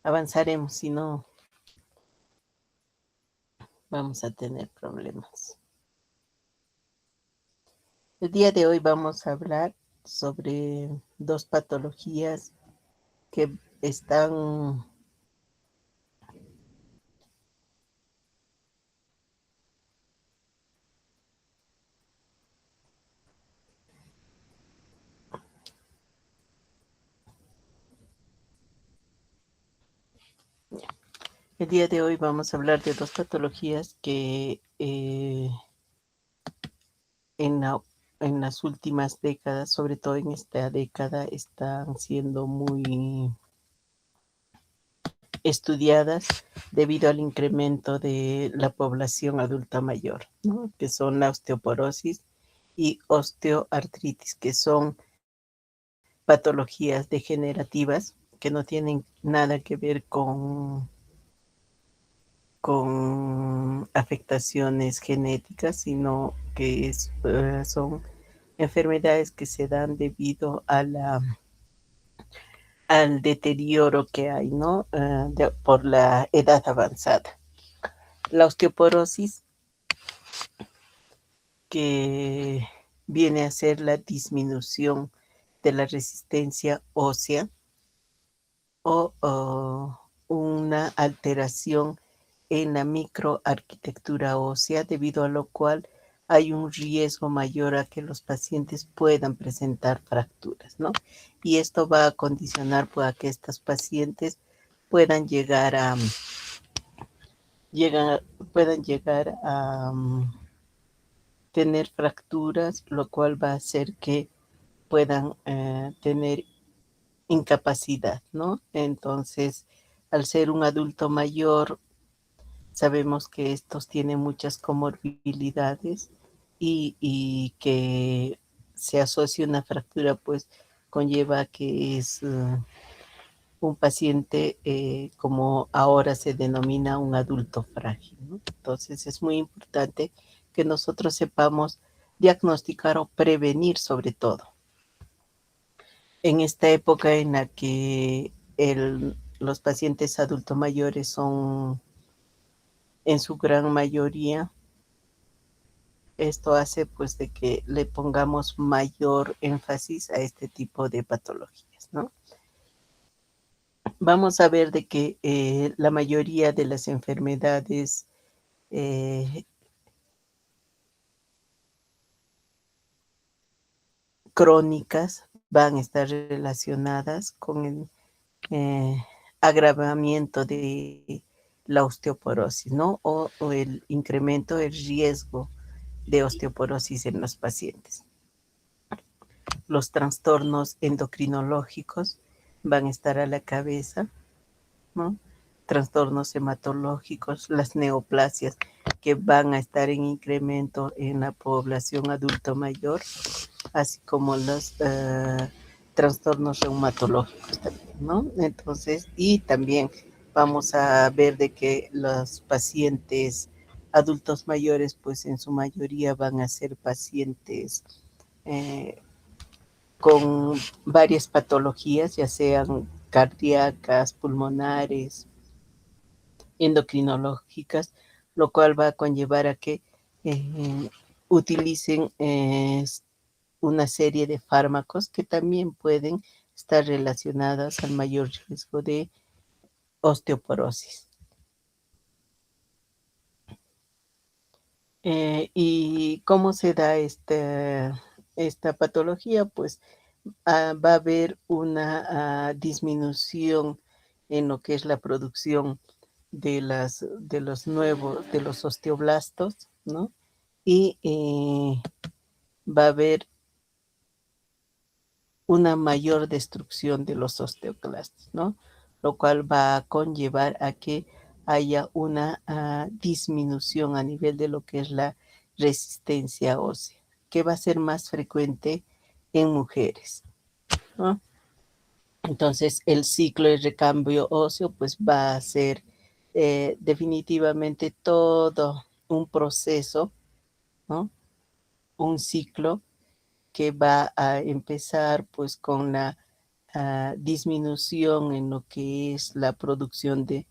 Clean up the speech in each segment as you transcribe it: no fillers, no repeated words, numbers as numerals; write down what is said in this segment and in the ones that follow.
avanzaremos, si no vamos a tener problemas. El día de hoy vamos a hablar sobre dos patologías que están el día de hoy vamos a hablar de dos patologías que en, en las últimas décadas, sobre todo en esta década, están siendo muy estudiadas debido al incremento de la población adulta mayor, ¿no? Que son la osteoporosis y osteoartritis, que son patologías degenerativas que no tienen nada que ver con afectaciones genéticas, sino que son enfermedades que se dan debido a al deterioro que hay, ¿no? Por la edad avanzada. La osteoporosis, que viene a ser la disminución de la resistencia ósea o una alteración en la microarquitectura ósea, debido a lo cual hay un riesgo mayor a que los pacientes puedan presentar fracturas, ¿no? Y esto va a condicionar pues, a que estos pacientes puedan llegar a, puedan llegar a tener fracturas, lo cual va a hacer que puedan tener incapacidad, ¿no? Entonces, al ser un adulto mayor, sabemos que estos tienen muchas comorbilidades y que se asocia una fractura, pues conlleva que es un paciente, como ahora se denomina, un adulto frágil, ¿no? Entonces es muy importante que nosotros sepamos diagnosticar o prevenir sobre todo. En esta época en la que los pacientes adultos mayores son en su gran mayoría, esto hace pues de que le pongamos mayor énfasis a este tipo de patologías, ¿no? Vamos a ver de que la mayoría de las enfermedades crónicas van a estar relacionadas con el agravamiento de la osteoporosis, ¿no? O el incremento del riesgo de osteoporosis en los pacientes. Los trastornos endocrinológicos van a estar a la cabeza, ¿no? Trastornos hematológicos, las neoplasias que van a estar en incremento en la población adulto mayor, así como los trastornos reumatológicos también, ¿no? Entonces, y también vamos a ver de que los pacientes adultos mayores, pues en su mayoría van a ser pacientes con varias patologías, ya sean cardíacas, pulmonares, endocrinológicas, lo cual va a conllevar a que utilicen una serie de fármacos que también pueden estar relacionadas al mayor riesgo de osteoporosis. ¿Y cómo se da esta patología? Pues va a haber una disminución en lo que es la producción de los osteoblastos, ¿no? Y va a haber una mayor destrucción de los osteoclastos, ¿no? Lo cual va a conllevar a que haya una disminución a nivel de lo que es la resistencia ósea, que va a ser más frecuente en mujeres, ¿no? Entonces, el ciclo de recambio óseo, pues va a ser definitivamente todo un proceso, ¿no? Un ciclo que va a empezar pues con la disminución en lo que es la producción de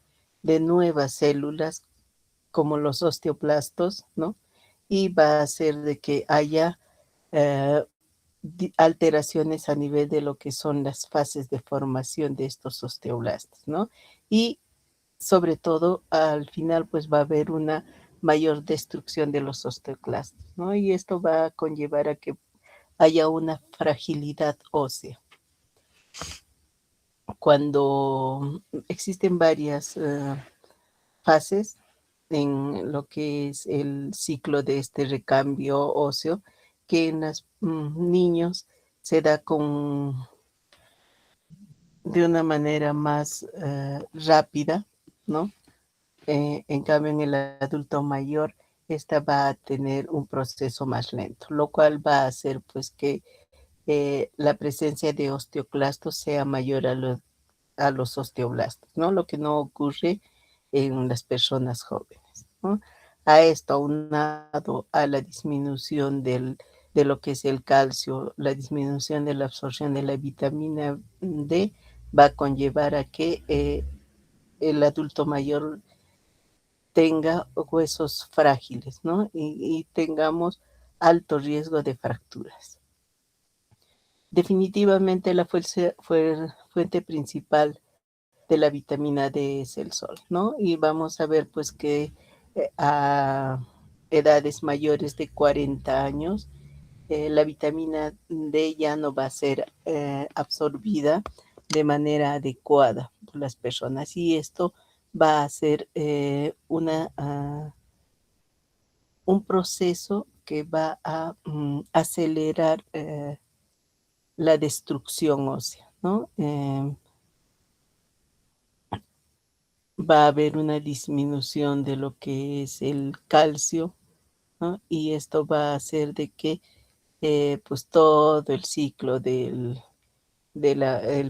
nuevas células como los osteoplastos, ¿no? Y va a hacer de que haya eh, alteraciones a nivel de lo que son las fases de formación de estos osteoblastos, ¿no? Y sobre todo, al final, pues va a haber una mayor destrucción de los osteoclastos, ¿no? Y esto va a conllevar a que haya una fragilidad ósea. Cuando existen varias fases en lo que es el ciclo de este recambio óseo, que en los niños se da de una manera más rápida, ¿no? En cambio, en el adulto mayor, esta va a tener un proceso más lento, lo cual va a hacer pues que la presencia de osteoclastos sea mayor a los osteoblastos, ¿no? Lo que no ocurre en las personas jóvenes, ¿no? A esto, aunado a la disminución de lo que es el calcio, la disminución de la absorción de la vitamina D, va a conllevar a que el adulto mayor tenga huesos frágiles, ¿no? Y tengamos alto riesgo de fracturas. Definitivamente la fuente principal de la vitamina D es el sol, ¿no? Y vamos a ver pues que a edades mayores de 40 años, la vitamina D ya no va a ser absorbida de manera adecuada por las personas y esto va a ser un proceso que va a acelerar la destrucción ósea, ¿no? Va a haber una disminución de lo que es el calcio, ¿no? Y esto va a hacer de que pues todo el ciclo el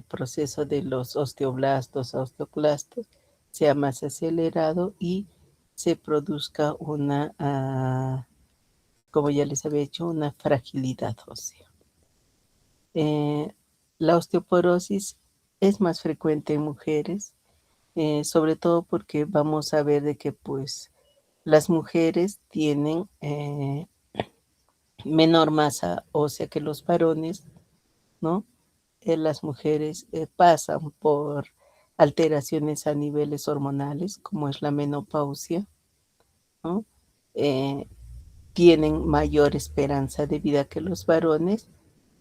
proceso de los osteoblastos, osteoclastos, sea más acelerado y se produzca como ya les había dicho, una fragilidad ósea. Eh, la osteoporosis es más frecuente en mujeres, sobre todo porque vamos a ver de que pues las mujeres tienen menor masa ósea que los varones, ¿no? Las mujeres pasan por alteraciones a niveles hormonales, como es la menopausia, ¿no? Eh, Tienen mayor esperanza de vida que los varones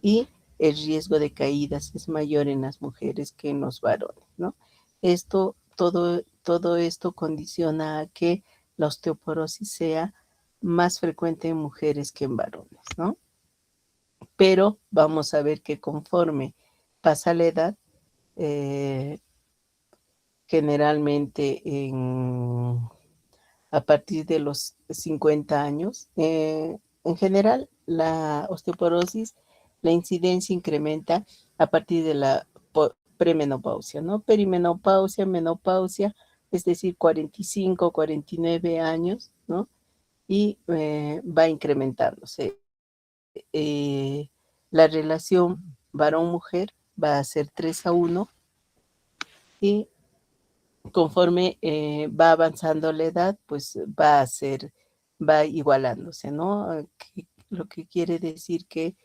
y el riesgo de caídas es mayor en las mujeres que en los varones, ¿no? Todo esto condiciona a que la osteoporosis sea más frecuente en mujeres que en varones, ¿no? Pero vamos a ver que conforme pasa la edad, eh, generalmente a partir de los 50 años, en general la osteoporosis, la incidencia incrementa a partir de la premenopausia, ¿no? Perimenopausia, menopausia, es decir, 45, 49 años, ¿no? Y va incrementándose. Eh, la relación varón-mujer va a ser 3:1 y conforme va avanzando la edad, pues va igualándose, ¿no? Lo que quiere decir que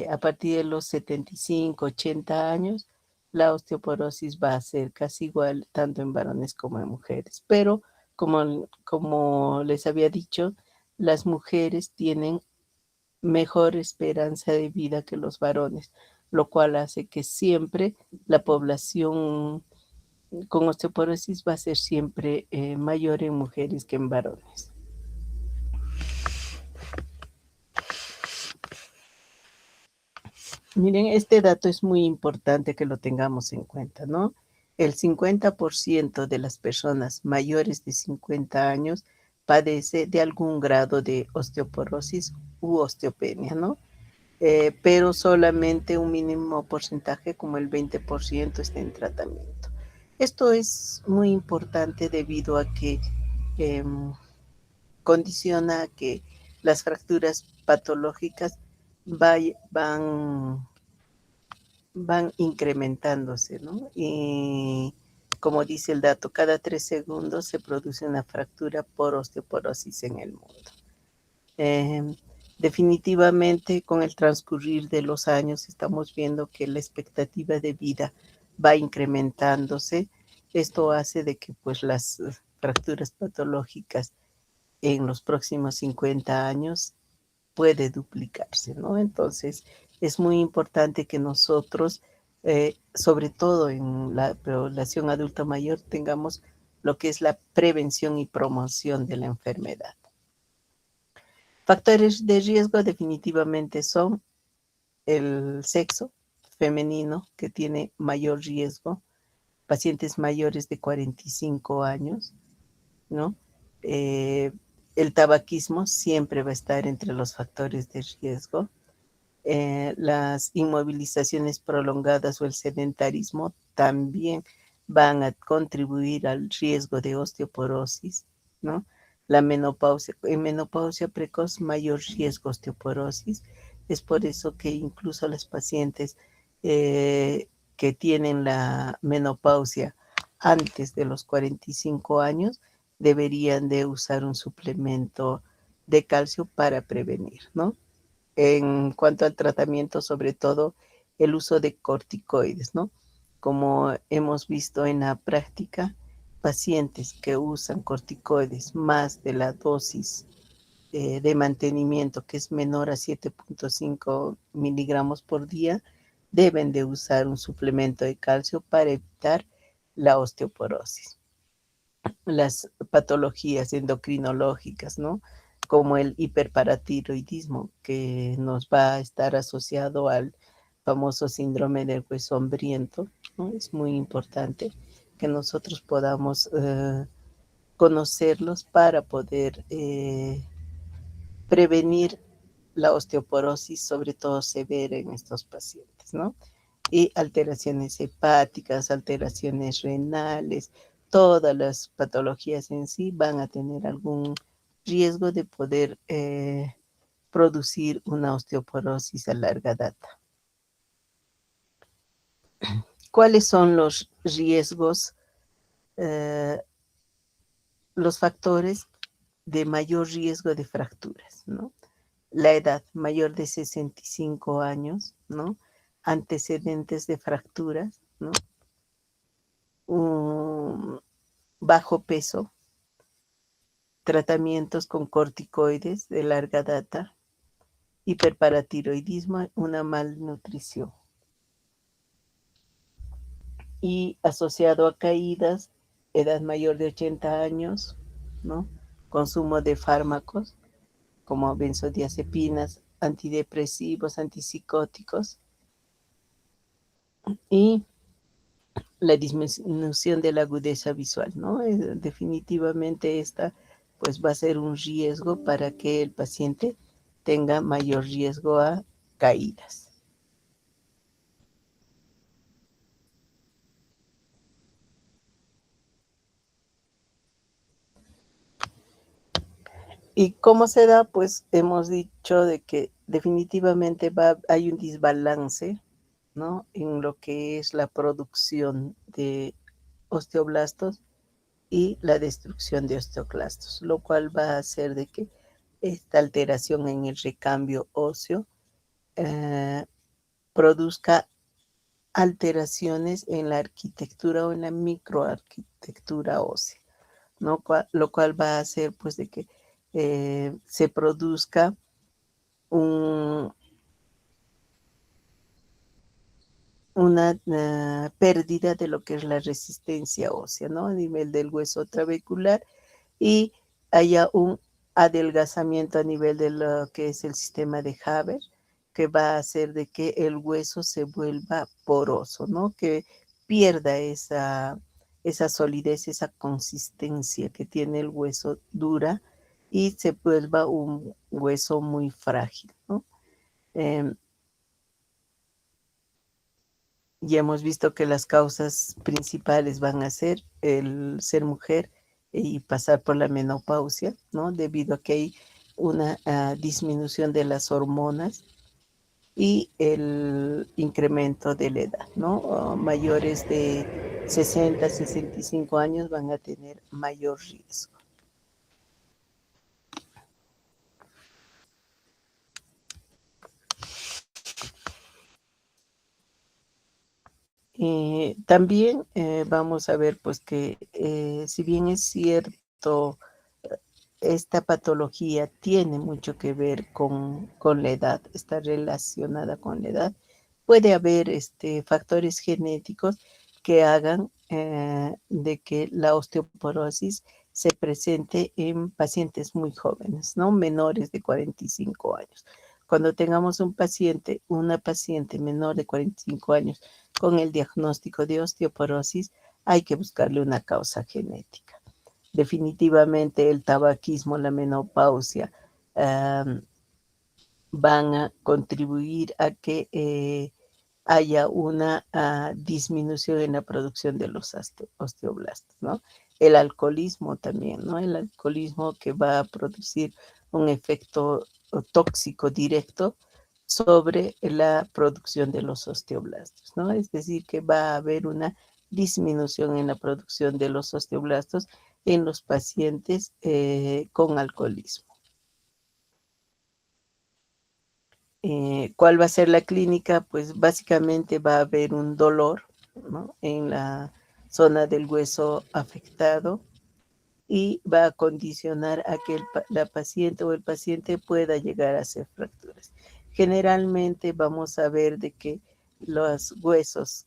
a partir de los 75, 80 años, la osteoporosis va a ser casi igual tanto en varones como en mujeres. Pero como les había dicho, las mujeres tienen mejor esperanza de vida que los varones, lo cual hace que siempre la población con osteoporosis va a ser siempre mayor en mujeres que en varones. Miren, este dato es muy importante que lo tengamos en cuenta, ¿no? El 50% de las personas mayores de 50 años padece de algún grado de osteoporosis u osteopenia, ¿no? Pero solamente un mínimo porcentaje, como el 20%, está en tratamiento. Esto es muy importante debido a que eh, condiciona que las fracturas patológicas van van incrementándose, ¿no? Y como dice el dato, cada 3 segundos se produce una fractura por osteoporosis en el mundo. Definitivamente, con el transcurrir de los años, estamos viendo que la expectativa de vida va incrementándose. Esto hace de que pues, las fracturas patológicas en los próximos 50 años puede duplicarse, ¿no? Entonces, es muy importante que nosotros, sobre todo en la población adulta mayor, tengamos lo que es la prevención y promoción de la enfermedad. Factores de riesgo definitivamente son el sexo femenino, que tiene mayor riesgo, pacientes mayores de 45 años, ¿no? El tabaquismo siempre va a estar entre los factores de riesgo. Las inmovilizaciones prolongadas o el sedentarismo también van a contribuir al riesgo de osteoporosis, ¿no? La menopausia, en menopausia precoz, mayor riesgo de osteoporosis. Es por eso que incluso las pacientes que tienen la menopausia antes de los 45 años deberían de usar un suplemento de calcio para prevenir, ¿no? En cuanto al tratamiento, sobre todo el uso de corticoides, ¿no? Como hemos visto en la práctica, pacientes que usan corticoides más de la dosis de mantenimiento, que es menor a 7.5 miligramos por día, deben de usar un suplemento de calcio para evitar la osteoporosis. Las patologías endocrinológicas, ¿no? Como el hiperparatiroidismo, que nos va a estar asociado al famoso síndrome del hueso hambriento, ¿no? Es muy importante que nosotros podamos conocerlos para poder prevenir la osteoporosis, sobre todo severa en estos pacientes, ¿no? Y alteraciones hepáticas, alteraciones renales, todas las patologías en sí van a tener algún riesgo de poder producir una osteoporosis a larga data. ¿Cuáles son los riesgos, eh, los factores de mayor riesgo de fracturas, ¿no? La edad mayor de 65 años, ¿no? Antecedentes de fracturas, ¿no? Un bajo peso, tratamientos con corticoides de larga data, hiperparatiroidismo, una malnutrición. Y asociado a caídas, edad mayor de 80 años, ¿no? Consumo de fármacos como benzodiazepinas, antidepresivos, antipsicóticos y la disminución de la agudeza visual, ¿no? Definitivamente esta pues va a ser un riesgo para que el paciente tenga mayor riesgo a caídas. ¿Y cómo se da? Pues hemos dicho de que definitivamente hay un desbalance, ¿no? En lo que es la producción de osteoblastos y la destrucción de osteoclastos, lo cual va a hacer de que esta alteración en el recambio óseo eh, produzca alteraciones en la arquitectura o en la microarquitectura ósea, ¿no? Lo cual va a hacer pues de que se produzca un, una pérdida de lo que es la resistencia ósea, ¿no? A nivel del hueso trabecular y haya un adelgazamiento a nivel de lo que es el sistema de Haber, que va a hacer de que el hueso se vuelva poroso, ¿no? Que pierda esa solidez, esa consistencia que tiene el hueso dura y se vuelva un hueso muy frágil, ¿no? Eh, Ya hemos visto que las causas principales van a ser el ser mujer y pasar por la menopausia, ¿no? Debido a que hay una disminución de las hormonas y el incremento de la edad, ¿no? Mayores de 60, 65 años van a tener mayor riesgo. También vamos a ver pues que si bien es cierto, esta patología tiene mucho que ver con la edad, está relacionada con la edad, puede haber factores genéticos que hagan de que la osteoporosis se presente en pacientes muy jóvenes, ¿no? Menores de 45 años. Cuando tengamos un paciente, una paciente menor de 45 años con el diagnóstico de osteoporosis, hay que buscarle una causa genética. Definitivamente el tabaquismo, la menopausia, van a contribuir a que haya una disminución en la producción de los osteoblastos, ¿no? El alcoholismo también, ¿no? El alcoholismo que va a producir un efecto tóxico directo sobre la producción de los osteoblastos, ¿no? Es decir, que va a haber una disminución en la producción de los osteoblastos en los pacientes con alcoholismo. ¿Cuál va a ser la clínica? Pues básicamente va a haber un dolor, ¿no? En la zona del hueso afectado y va a condicionar a que la paciente o el paciente pueda llegar a hacer fracturas. Generalmente vamos a ver de que los huesos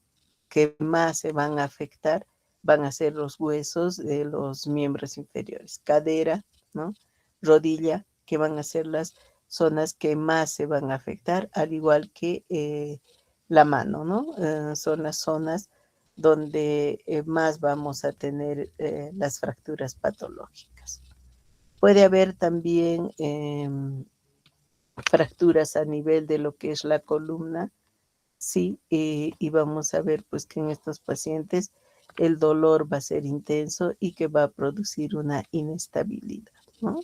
que más se van a afectar van a ser los huesos de los miembros inferiores, cadera, ¿no? Rodilla, que van a ser las zonas que más se van a afectar, al igual que la mano, ¿no? Son las zonas donde más vamos a tener las fracturas patológicas. Puede haber también fracturas a nivel de lo que es la columna, sí, y vamos a ver pues que en estos pacientes el dolor va a ser intenso y que va a producir una inestabilidad, ¿no?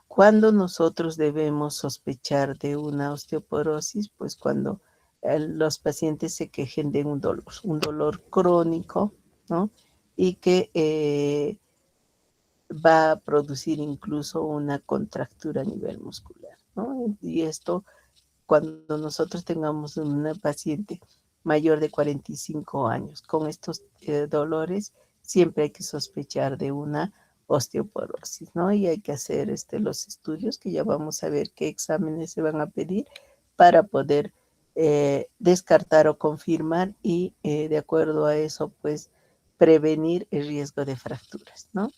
¿Cuándo nosotros debemos sospechar de una osteoporosis? Pues cuando los pacientes se quejen de un dolor crónico, ¿no? Y que va a producir incluso una contractura a nivel muscular, ¿no? Y esto, cuando nosotros tengamos una paciente mayor de 45 años con estos dolores, siempre hay que sospechar de una osteoporosis, ¿no? Y hay que hacer los estudios que ya vamos a ver qué exámenes se van a pedir para poder descartar o confirmar y de acuerdo a eso, pues prevenir el riesgo de fracturas, ¿no?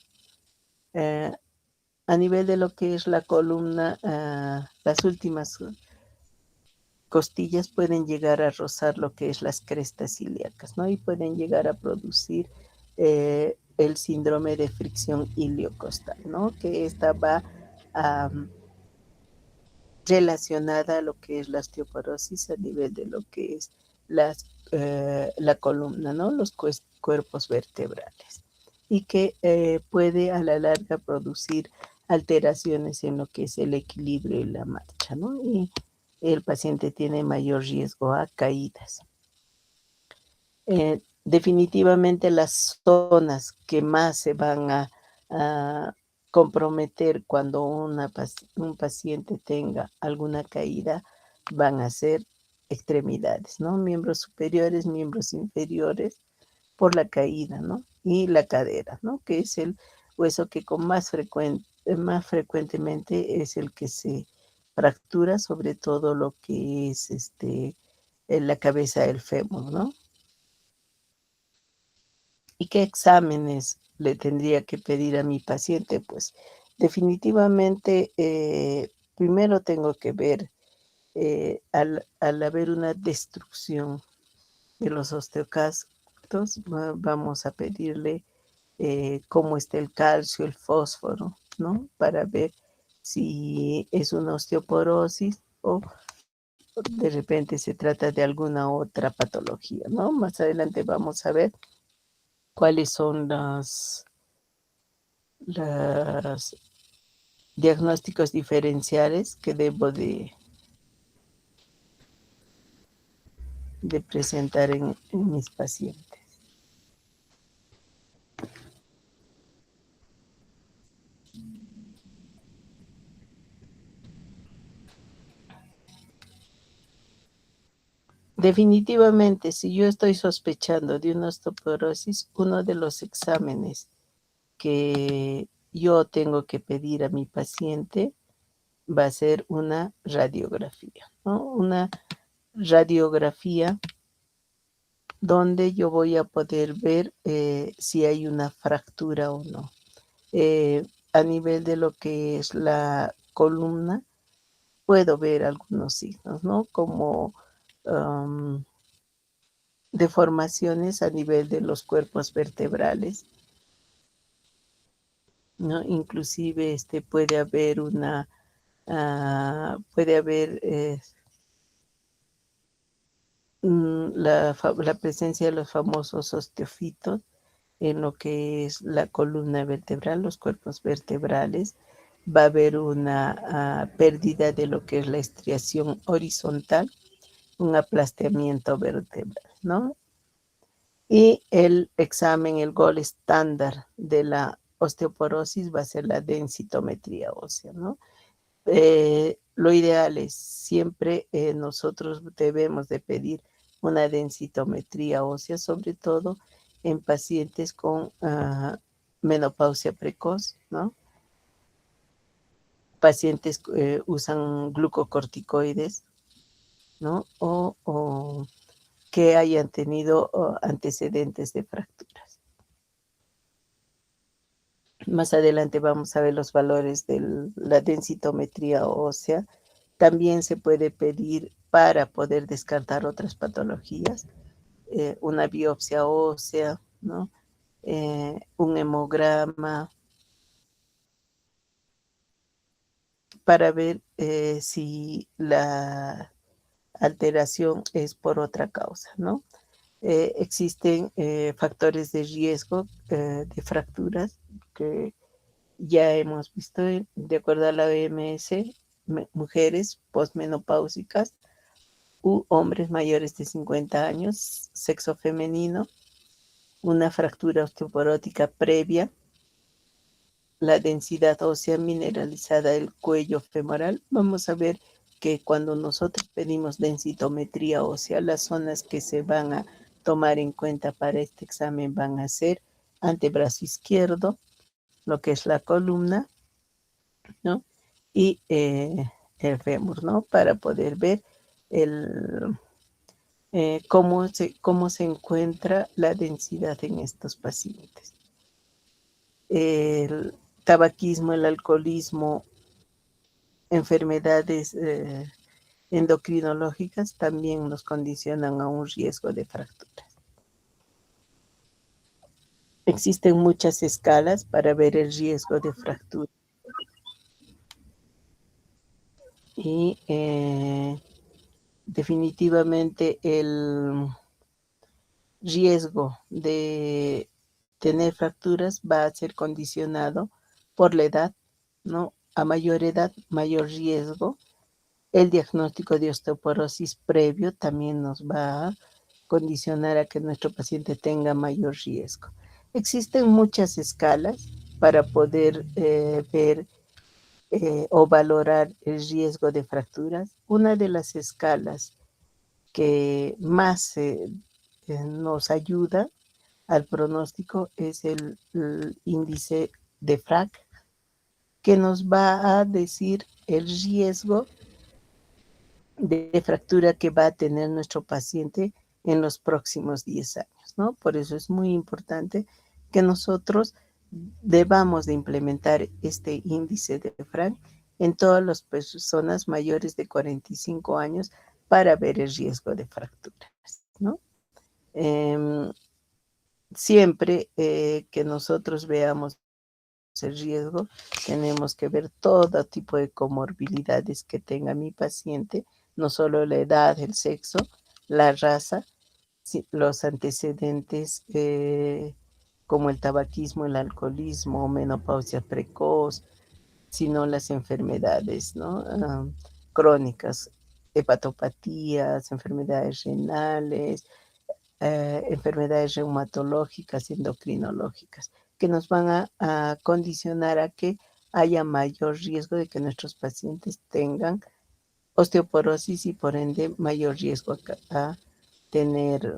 Eh, a nivel de lo que es la columna, las últimas costillas pueden llegar a rozar lo que es las crestas ilíacas, ¿no? Y pueden llegar a producir el síndrome de fricción iliocostal, ¿no? Que esta va relacionada a lo que es la osteoporosis a nivel de lo que es la columna, ¿no? Los cuerpos vertebrales. Y que puede a la larga producir alteraciones en lo que es el equilibrio y la marcha, ¿no? Y el paciente tiene mayor riesgo a caídas. Definitivamente las zonas que más se van a comprometer cuando un paciente tenga alguna caída van a ser extremidades, ¿no? Miembros superiores, miembros inferiores por la caída, ¿no? Y la cadera, ¿no? Que es el hueso que con más frecuentemente es el que se fractura, sobre todo lo que es en la cabeza del fémur, ¿no? ¿Y qué exámenes le tendría que pedir a mi paciente? Pues definitivamente primero tengo que ver, al haber una destrucción de los osteocastos, vamos a pedirle cómo está el calcio, el fósforo, ¿no? Para ver si es una osteoporosis o de repente se trata de alguna otra patología, ¿no? Más adelante vamos a ver cuáles son los diagnósticos diferenciales que debo de presentar en mis pacientes. Definitivamente, si yo estoy sospechando de una osteoporosis, uno de los exámenes que yo tengo que pedir a mi paciente va a ser una radiografía, ¿no? Una radiografía donde yo voy a poder ver si hay una fractura o no. A nivel de lo que es la columna, puedo ver algunos signos, ¿no? Como deformaciones a nivel de los cuerpos vertebrales, ¿no? Inclusive puede haber puede haber la presencia de los famosos osteofitos en lo que es la columna vertebral, los cuerpos vertebrales. Va a haber una pérdida de lo que es la estriación horizontal, un aplastamiento vertebral, ¿no? Y el examen, el gol estándar de la osteoporosis va a ser la densitometría ósea, ¿no? Lo ideal es siempre nosotros debemos de pedir una densitometría ósea, sobre todo en pacientes con menopausia precoz, ¿no? Pacientes usan glucocorticoides, ¿no? O que hayan tenido antecedentes de fracturas. Más adelante vamos a ver los valores de la densitometría ósea. También se puede pedir para poder descartar otras patologías, una biopsia ósea, ¿no? Un hemograma, para ver si la alteración es por otra causa, ¿no? Existen factores de riesgo de fracturas que ya hemos visto de acuerdo a la OMS, mujeres posmenopáusicas u hombres mayores de 50 años, sexo femenino, una fractura osteoporótica previa, la densidad ósea mineralizada del cuello femoral. Vamos a ver que cuando nosotros pedimos densitometría ósea, las zonas que se van a tomar en cuenta para este examen van a ser antebrazo izquierdo, lo que es la columna, ¿no? Y el fémur, ¿no? Para poder ver el, cómo se encuentra la densidad en estos pacientes. El tabaquismo, el alcoholismo, enfermedades endocrinológicas también nos condicionan a un riesgo de fracturas. Existen muchas escalas para ver el riesgo de fractura. Y definitivamente el riesgo de tener fracturas va a ser condicionado por la edad, ¿no? A mayor edad, mayor riesgo. El diagnóstico de osteoporosis previo también nos va a condicionar a que nuestro paciente tenga mayor riesgo. Existen muchas escalas para poder ver o valorar el riesgo de fracturas. Una de las escalas que más nos ayuda al pronóstico es el índice de FRAC, que nos va a decir el riesgo de fractura que va a tener nuestro paciente en los próximos 10 años, ¿no? Por eso es muy importante que nosotros debamos de implementar este índice de FRAC en todas las personas mayores de 45 años para ver el riesgo de fracturas, ¿no? Siempre que nosotros veamos el riesgo, tenemos que ver todo tipo de comorbilidades que tenga mi paciente, no solo la edad, el sexo, la raza, los antecedentes como el tabaquismo, el alcoholismo, menopausia precoz, sino las enfermedades, ¿no? Crónicas, hepatopatías, enfermedades renales, enfermedades reumatológicas y endocrinológicas, que nos van a condicionar a que haya mayor riesgo de que nuestros pacientes tengan osteoporosis y por ende mayor riesgo a tener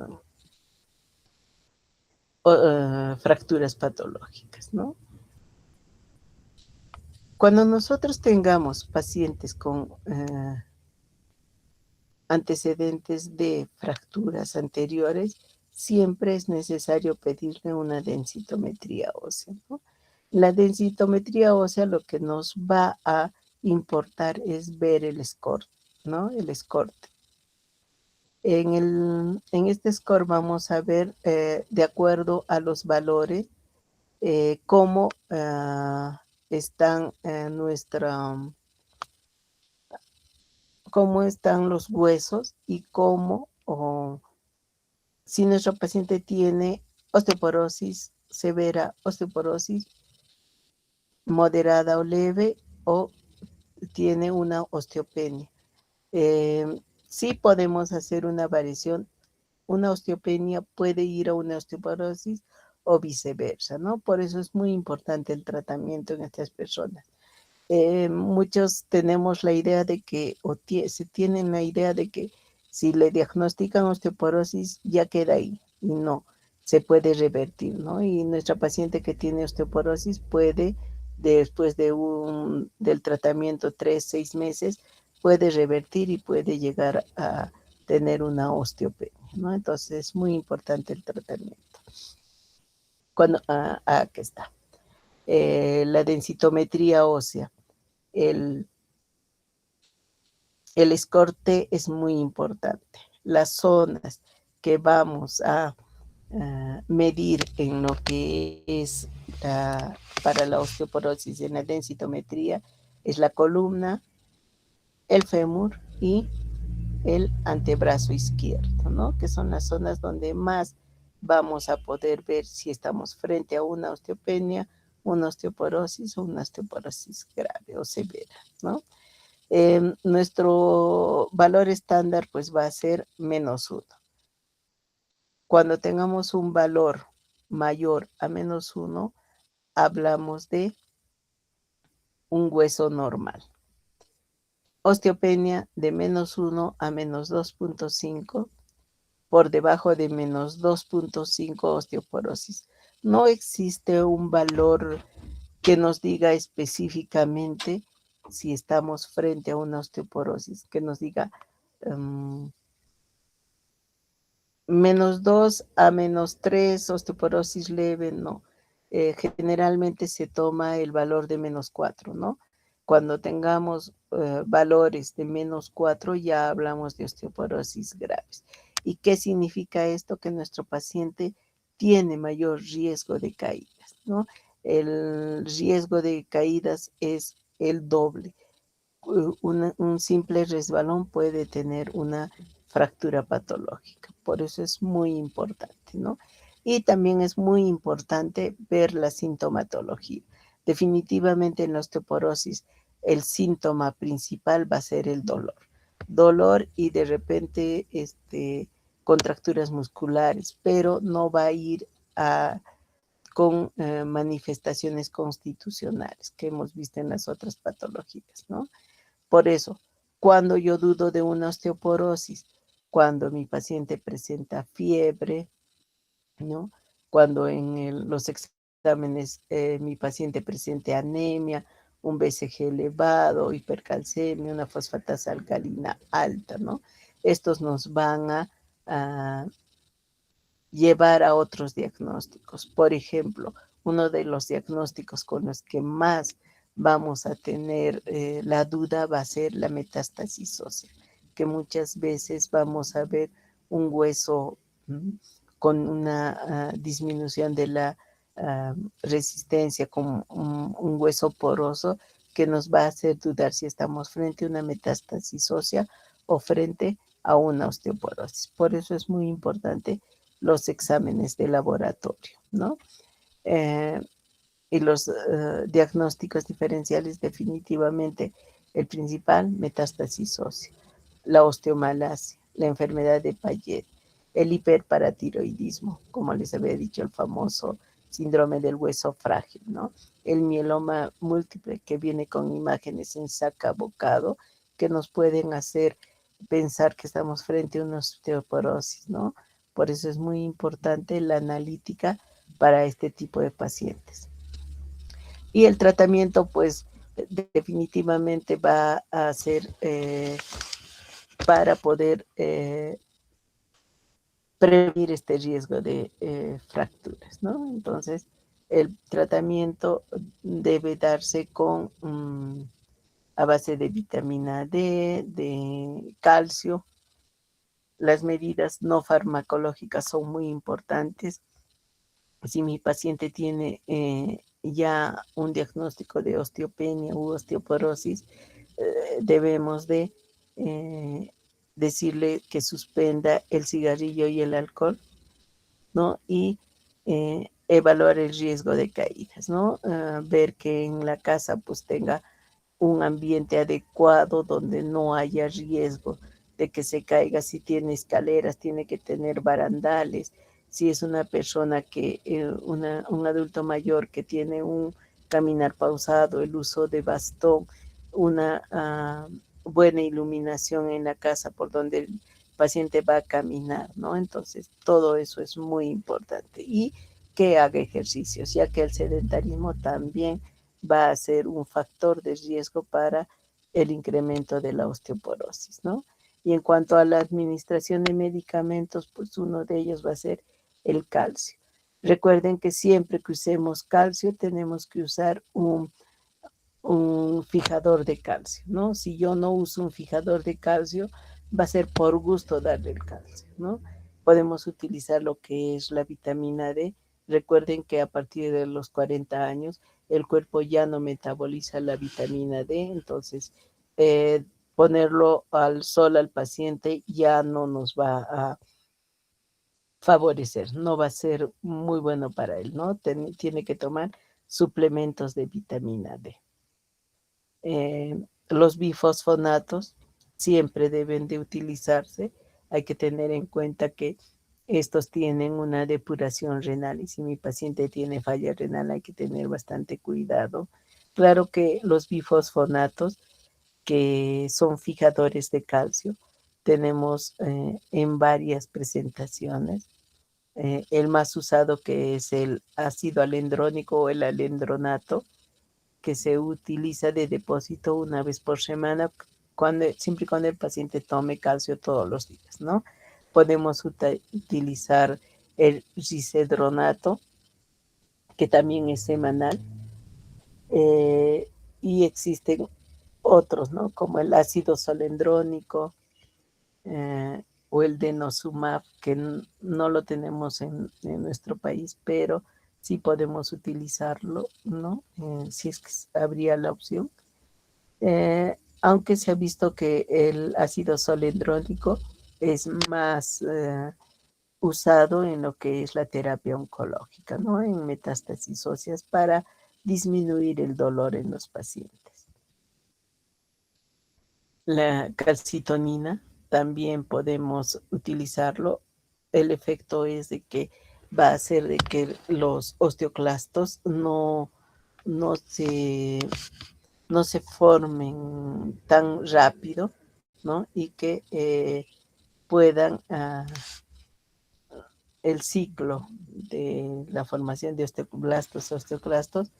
fracturas patológicas, ¿no? Cuando nosotros tengamos pacientes con antecedentes de fracturas anteriores, siempre es necesario pedirle una densitometría ósea, ¿no? La densitometría ósea lo que nos va a importar es ver el score, ¿no? El score. En este score vamos a ver, de acuerdo a los valores, cómo están cómo están los huesos y cómo, si nuestro paciente tiene osteoporosis severa, osteoporosis moderada o leve, o tiene una osteopenia. Sí podemos hacer una variación. Una osteopenia puede ir a una osteoporosis o viceversa, ¿no? Por eso es muy importante el tratamiento en estas personas. Muchos tenemos la idea de que, se tienen la idea de que si le diagnostican osteoporosis ya queda ahí, y no, se puede revertir, ¿no? Y nuestra paciente que tiene osteoporosis puede, después del tratamiento 3, 6 meses, puede revertir y puede llegar a tener una osteopenia, ¿no? Entonces es muy importante el tratamiento. Aquí está. La densitometría ósea. El escorte es muy importante. Las zonas que vamos a medir en lo que es para la osteoporosis en la densitometría es la columna, el fémur y el antebrazo izquierdo, ¿no? Que son las zonas donde más vamos a poder ver si estamos frente a una osteopenia, una osteoporosis o una osteoporosis grave o severa, ¿no? Nuestro valor estándar pues va a ser -1. Cuando tengamos un valor mayor a -1, hablamos de un hueso normal. Osteopenia de -1 a -2.5, por debajo de -2.5 osteoporosis. No existe un valor que nos diga específicamente si estamos frente a una osteoporosis, que nos diga -2 a -3, osteoporosis leve, no. Generalmente se toma el valor de -4, ¿no? Cuando tengamos valores de -4, ya hablamos de osteoporosis graves. ¿Y qué significa esto? Que nuestro paciente tiene mayor riesgo de caídas, ¿no? El riesgo de caídas es el doble. Un simple resbalón puede tener una fractura patológica. Por eso es muy importante, ¿no? Y también es muy importante ver la sintomatología. Definitivamente en la osteoporosis el síntoma principal va a ser el dolor. Dolor y de repente contracturas musculares, pero no va a ir con manifestaciones constitucionales que hemos visto en las otras patologías, ¿no? Por eso, cuando yo dudo de una osteoporosis, cuando mi paciente presenta fiebre, ¿no? Cuando en los exámenes mi paciente presente anemia, un BCG elevado, hipercalcemia, una fosfatasa alcalina alta, ¿no? Estos nos van a llevar a otros diagnósticos. Por ejemplo, uno de los diagnósticos con los que más vamos a tener la duda va a ser la metástasis ósea, que muchas veces vamos a ver un hueso con una disminución de la resistencia, con un hueso poroso que nos va a hacer dudar si estamos frente a una metástasis ósea o frente a una osteoporosis. Por eso es muy importante los exámenes de laboratorio, ¿no? Eh, y los diagnósticos diferenciales, definitivamente el principal, metástasis ósea, la osteomalacia, la enfermedad de Payet, el hiperparatiroidismo, como les había dicho, el famoso síndrome del hueso frágil, ¿no? El mieloma múltiple, que viene con imágenes en saca bocado, que nos pueden hacer pensar que estamos frente a una osteoporosis, ¿no? Por eso es muy importante la analítica para este tipo de pacientes. Y el tratamiento, pues, definitivamente va a ser para poder prevenir este riesgo de fracturas, ¿no? Entonces, el tratamiento debe darse con a base de vitamina D, de calcio. Las medidas no farmacológicas son muy importantes. Si mi paciente tiene ya un diagnóstico de osteopenia u osteoporosis, debemos de decirle que suspenda el cigarrillo y el alcohol, ¿no? Y evaluar el riesgo de caídas, ¿no? Ver que en la casa pues tenga un ambiente adecuado donde no haya riesgo de que se caiga. Si tiene escaleras, tiene que tener barandales. Si es una persona un adulto mayor que tiene un caminar pausado, el uso de bastón, una buena iluminación en la casa por donde el paciente va a caminar, ¿no? Entonces, todo eso es muy importante. Y que haga ejercicios, ya que el sedentarismo también va a ser un factor de riesgo para el incremento de la osteoporosis, ¿no? Y en cuanto a la administración de medicamentos, pues uno de ellos va a ser el calcio. Recuerden que siempre que usemos calcio tenemos que usar un fijador de calcio, ¿no? Si yo no uso un fijador de calcio, va a ser por gusto darle el calcio, ¿no? Podemos utilizar lo que es la vitamina D. Recuerden que a partir de los 40 años el cuerpo ya no metaboliza la vitamina D, entonces ponerlo al sol al paciente ya no nos va a favorecer, no va a ser muy bueno para él, ¿no? Tiene que tomar suplementos de vitamina D. Los bifosfonatos siempre deben de utilizarse. Hay que tener en cuenta que estos tienen una depuración renal y si mi paciente tiene falla renal hay que tener bastante cuidado. Claro que los bifosfonatos, que son fijadores de calcio, tenemos en varias presentaciones. El más usado, que es el ácido alendrónico o el alendronato, que se utiliza de depósito una vez por semana, siempre y cuando el paciente tome calcio todos los días, ¿no? Podemos utilizar el risedronato, que también es semanal, eh, y existen otros, ¿no? Como el ácido solendrónico o el denosumab, que no lo tenemos en nuestro país, pero sí podemos utilizarlo, ¿no? Si es que habría la opción. Aunque se ha visto que el ácido solendrónico es más usado en lo que es la terapia oncológica, ¿no? En metástasis óseas para disminuir el dolor en los pacientes. La calcitonina también podemos utilizarlo. El efecto es de que va a hacer de que los osteoclastos no se, no se formen tan rápido, ¿no? Y que puedan el ciclo de la formación de osteoclastos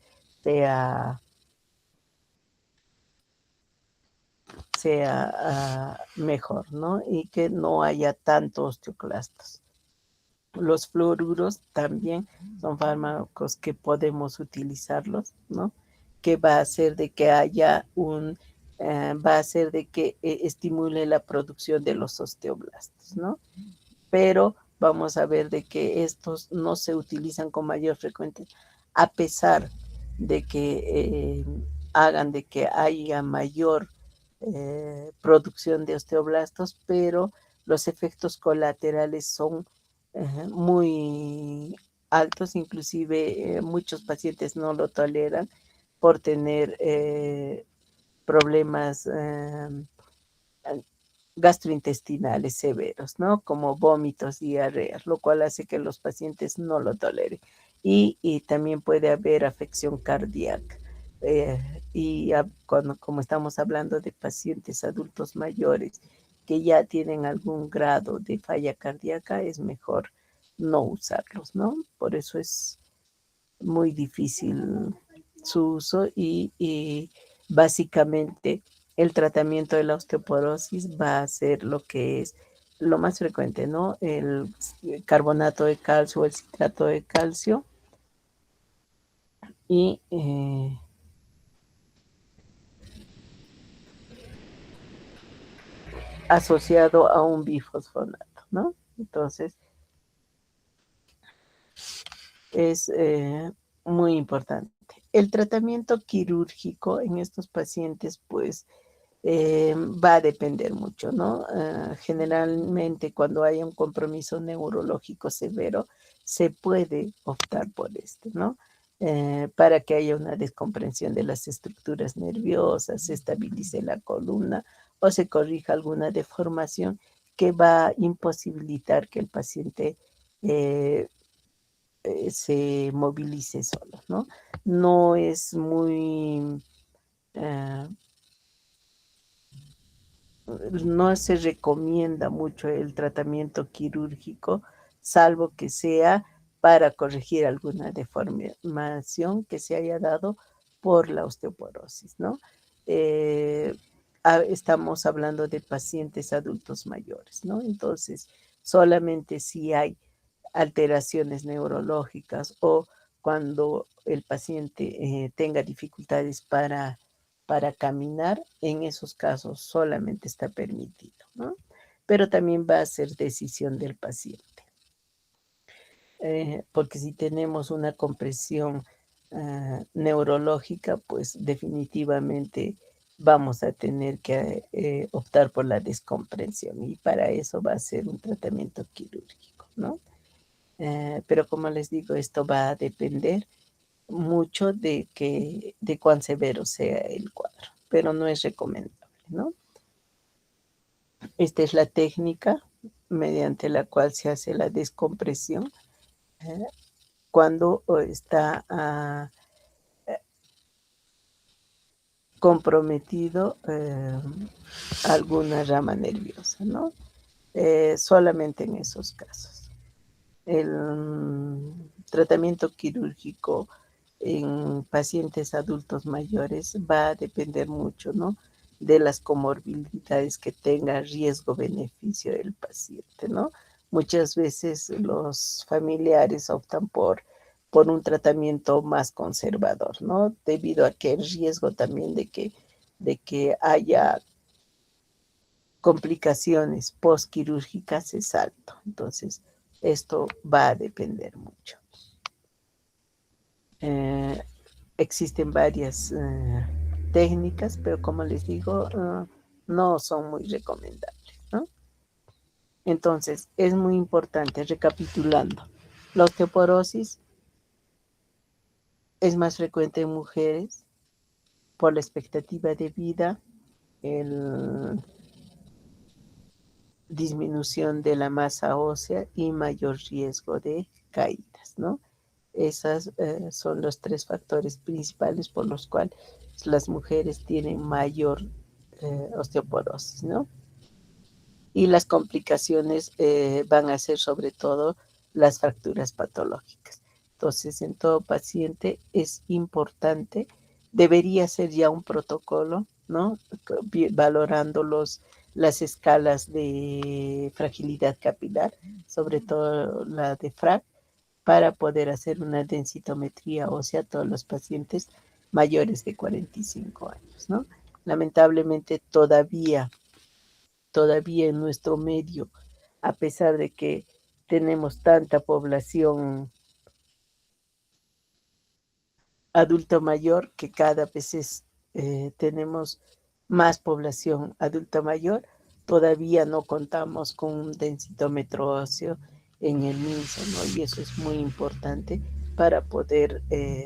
sea, sea mejor, ¿no? Y que no haya tantos osteoclastos. Los fluoruros también son fármacos que podemos utilizarlos, ¿no? Que va a hacer de que haya va a hacer de que estimule la producción de los osteoblastos, ¿no? Pero vamos a ver de que estos no se utilizan con mayor frecuencia, a pesar de que hagan de que haya mayor producción de osteoblastos, pero los efectos colaterales son muy altos, inclusive muchos pacientes no lo toleran por tener problemas gastrointestinales severos, ¿no? Como vómitos, diarreas, lo cual hace que los pacientes no lo toleren. Y también puede haber afección cardíaca. Como estamos hablando de pacientes adultos mayores que ya tienen algún grado de falla cardíaca, es mejor no usarlos, ¿no? Por eso es muy difícil su uso y básicamente el tratamiento de la osteoporosis va a ser lo que es lo más frecuente, ¿no? El carbonato de calcio o el citrato de calcio y asociado a un bifosfonato, ¿no? Entonces, es muy importante. El tratamiento quirúrgico en estos pacientes, pues, va a depender mucho, ¿no? Generalmente cuando hay un compromiso neurológico severo, se puede optar por este, ¿no? Para que haya una descomprensión de las estructuras nerviosas, se estabilice la columna o se corrija alguna deformación que va a imposibilitar que el paciente eh, se movilice solo, ¿no? No es muy... eh, no se recomienda mucho el tratamiento quirúrgico, salvo que sea para corregir alguna deformación que se haya dado por la osteoporosis, ¿no? Eh, Estamos hablando de pacientes adultos mayores, ¿no? Entonces, solamente si hay alteraciones neurológicas o cuando el paciente tenga dificultades para caminar, en esos casos solamente está permitido, ¿no? Pero también va a ser decisión del paciente, porque si tenemos una compresión neurológica, pues definitivamente vamos a tener que optar por la descomprensión y para eso va a ser un tratamiento quirúrgico, ¿no? Pero como les digo, esto va a depender mucho de cuán severo sea el cuadro, pero no es recomendable, ¿no? Esta es la técnica mediante la cual se hace la descompresión ¿eh? Cuando está comprometido alguna rama nerviosa, ¿no? Solamente en esos casos. El tratamiento quirúrgico en pacientes adultos mayores va a depender mucho, ¿no? De las comorbilidades que tenga riesgo-beneficio del paciente, ¿no? Muchas veces los familiares optan por un tratamiento más conservador, ¿no? Debido a que el riesgo también de que haya complicaciones postquirúrgicas es alto. Entonces, esto va a depender mucho. Eh, Existen varias técnicas, pero como les digo, no son muy recomendables, ¿no? Entonces, es muy importante, recapitulando, la osteoporosis es más frecuente en mujeres por la expectativa de vida, el disminución de la masa ósea y mayor riesgo de caídas, ¿no? Esos son los tres factores principales por los cuales las mujeres tienen mayor osteoporosis, ¿no? Y las complicaciones van a ser sobre todo las fracturas patológicas. Entonces, en todo paciente es importante, debería ser ya un protocolo, ¿no? Valorando las escalas de fragilidad capilar, sobre todo la de FRAC, para poder hacer una densitometría ósea a todos los pacientes mayores de 45 años, ¿no? Lamentablemente todavía en nuestro medio, a pesar de que tenemos tanta población adulto mayor, que cada vez tenemos más población adulta mayor, todavía no contamos con un densitómetro óseo en el MINSA, ¿no? Y eso es muy importante para poder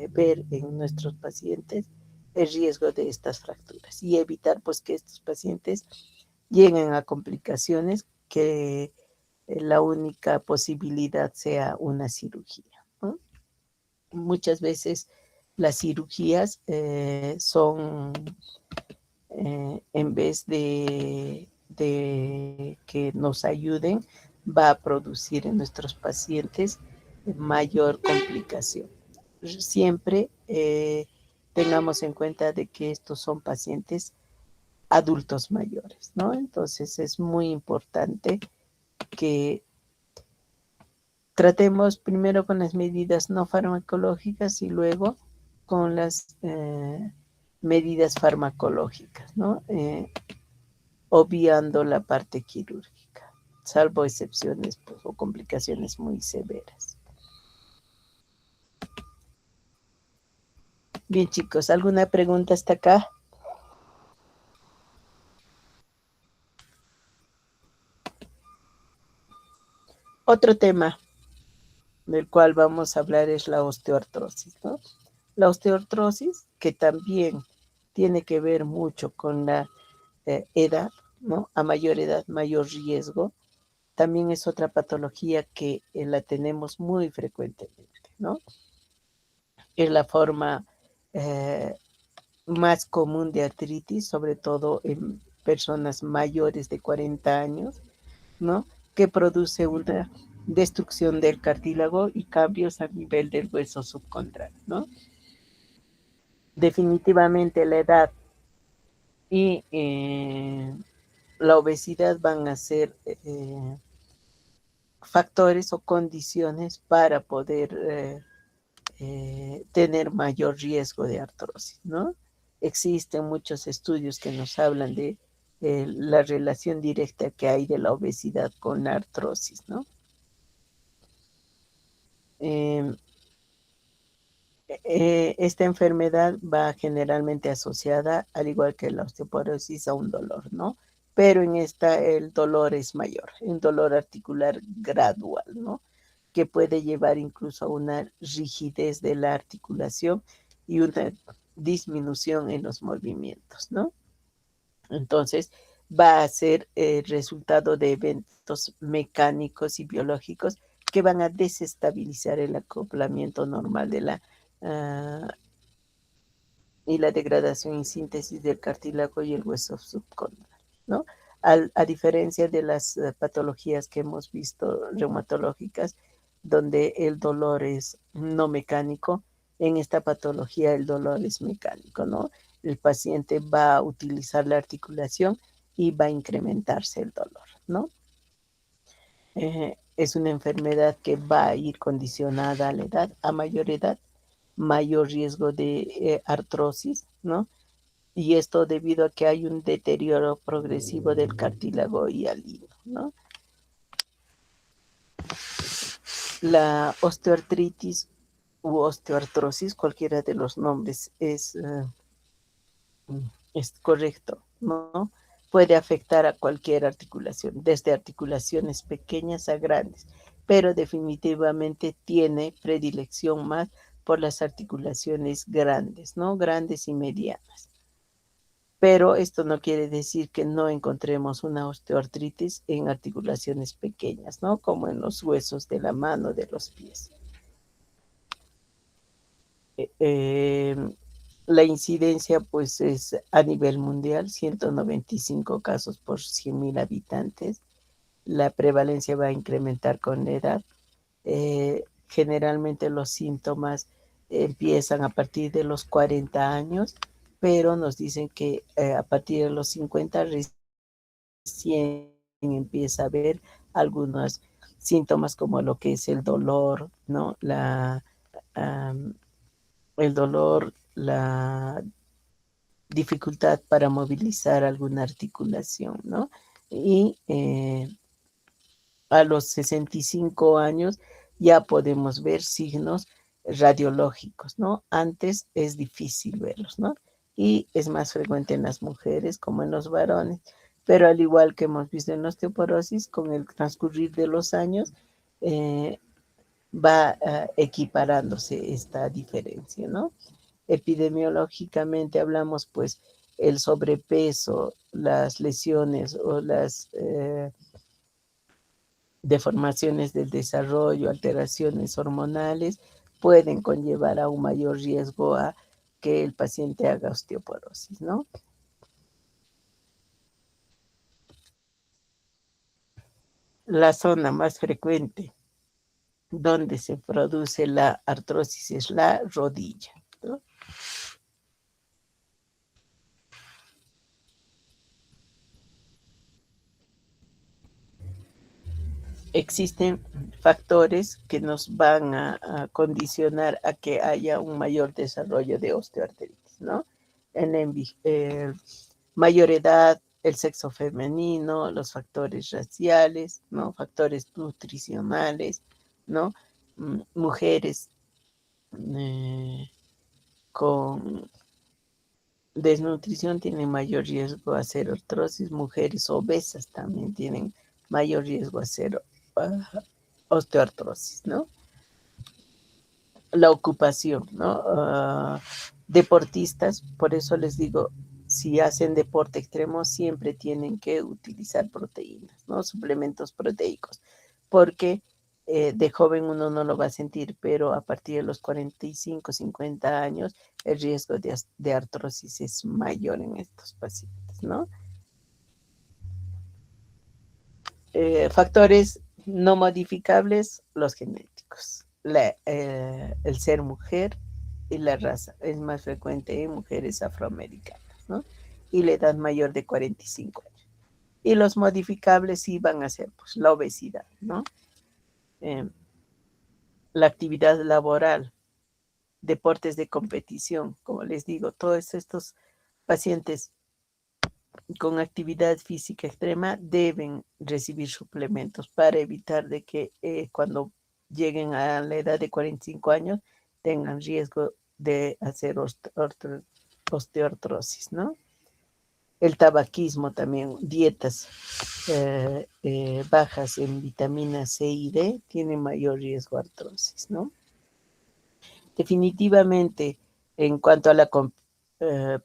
ver en nuestros pacientes el riesgo de estas fracturas y evitar pues que estos pacientes lleguen a complicaciones que la única posibilidad sea una cirugía, ¿no? Muchas veces las cirugías son, en vez de que nos ayuden, va a producir en nuestros pacientes mayor complicación. Siempre tengamos en cuenta de que estos son pacientes adultos mayores, ¿no? Entonces es muy importante que tratemos primero con las medidas no farmacológicas y luego con las medidas farmacológicas, ¿no? Obviando la parte quirúrgica, salvo excepciones pues, o complicaciones muy severas. Bien, chicos, ¿alguna pregunta hasta acá? Otro tema del cual vamos a hablar es la osteoartrosis, ¿no? La osteoartrosis, que también tiene que ver mucho con la edad, ¿no? A mayor edad, mayor riesgo. También es otra patología que la tenemos muy frecuentemente, ¿no? Es la forma más común de artritis, sobre todo en personas mayores de 40 años, ¿no? Que produce una destrucción del cartílago y cambios a nivel del hueso subcondral, ¿no? Definitivamente la edad y la obesidad van a ser factores o condiciones para poder tener mayor riesgo de artrosis, ¿no? Existen muchos estudios que nos hablan de la relación directa que hay de la obesidad con la artrosis, ¿no? Eh, esta enfermedad va generalmente asociada, al igual que la osteoporosis, a un dolor, ¿no? Pero en esta el dolor es mayor, un dolor articular gradual, ¿no? Que puede llevar incluso a una rigidez de la articulación y una disminución en los movimientos, ¿no? Entonces, va a ser el resultado de eventos mecánicos y biológicos que van a desestabilizar el acoplamiento normal de la y la degradación y síntesis del cartílago y el hueso subcondral, ¿no? A diferencia de las patologías que hemos visto reumatológicas, donde el dolor es no mecánico, en esta patología el dolor es mecánico, ¿no? El paciente va a utilizar la articulación y va a incrementarse el dolor, ¿no? Es una enfermedad que va a ir condicionada a la edad, a mayor edad, mayor riesgo de artrosis, ¿no? Y esto debido a que hay un deterioro progresivo del cartílago hialino, ¿no? La osteoartritis u osteoartrosis, cualquiera de los nombres es correcto, ¿no? Puede afectar a cualquier articulación, desde articulaciones pequeñas a grandes, pero definitivamente tiene predilección más por las articulaciones grandes, ¿no? Grandes y medianas. Pero esto no quiere decir que no encontremos una osteoartritis en articulaciones pequeñas, ¿no? Como en los huesos de la mano, de los pies. Eh, eh, la incidencia pues es a nivel mundial, 195 casos por 100.000 habitantes. La prevalencia va a incrementar con la edad. Generalmente los síntomas empiezan a partir de los 40 años, pero nos dicen que a partir de los 50 recién empieza a haber algunos síntomas como lo que es el dolor, ¿no? El dolor, la dificultad para movilizar alguna articulación, ¿no? Y a los 65 años ya podemos ver signos radiológicos, ¿no? Antes es difícil verlos, ¿no? Y es más frecuente en las mujeres como en los varones, pero al igual que hemos visto en la osteoporosis, con el transcurrir de los años, va equiparándose esta diferencia, ¿no? Epidemiológicamente hablamos, pues, el sobrepeso, las lesiones o las deformaciones del desarrollo, alteraciones hormonales, pueden conllevar a un mayor riesgo a que el paciente haga osteoporosis, ¿no? La zona más frecuente donde se produce la artrosis es la rodilla, ¿no? Existen factores que nos van a condicionar a que haya un mayor desarrollo de osteoartritis, ¿no? En la mayor edad, el sexo femenino, los factores raciales, ¿no? Factores nutricionales, ¿no? Mujeres eh, con desnutrición tienen mayor riesgo a hacer artrosis, mujeres obesas también tienen mayor riesgo a hacer osteoartrosis, ¿no? La ocupación, ¿no? Deportistas, por eso les digo, si hacen deporte extremo, siempre tienen que utilizar proteínas, ¿no? Suplementos proteicos, porque de joven uno no lo va a sentir, pero a partir de los 45, 50 años, el riesgo de artrosis es mayor en estos pacientes, ¿no? Factores no modificables, los genéticos. El ser mujer y la raza es más frecuente en mujeres afroamericanas, ¿no? Y la edad mayor de 45 años. Y los modificables sí van a ser pues, la obesidad, ¿no? Eh, la actividad laboral, deportes de competición, como les digo, todos estos pacientes con actividad física extrema deben recibir suplementos para evitar de que cuando lleguen a la edad de 45 años tengan riesgo de hacer osteoartrosis, ¿no? El tabaquismo también, dietas bajas en vitamina C y D tienen mayor riesgo de artrosis, ¿no? Definitivamente, en cuanto a la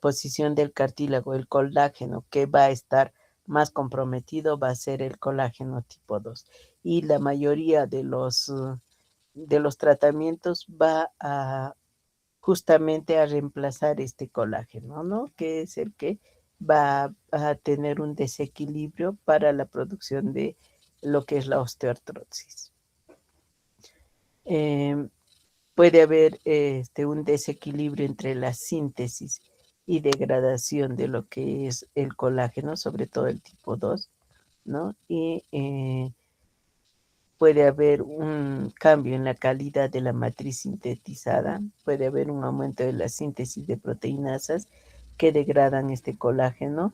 posición del cartílago, el colágeno que va a estar más comprometido va a ser el colágeno tipo 2. Y la mayoría de los tratamientos va a justamente a reemplazar este colágeno, ¿no? Que es el que va a tener un desequilibrio para la producción de lo que es la osteoartrosis. Eh, Puede haber un desequilibrio entre la síntesis y degradación de lo que es el colágeno, sobre todo el tipo 2, ¿no? Y puede haber un cambio en la calidad de la matriz sintetizada, puede haber un aumento de la síntesis de proteinasas que degradan este colágeno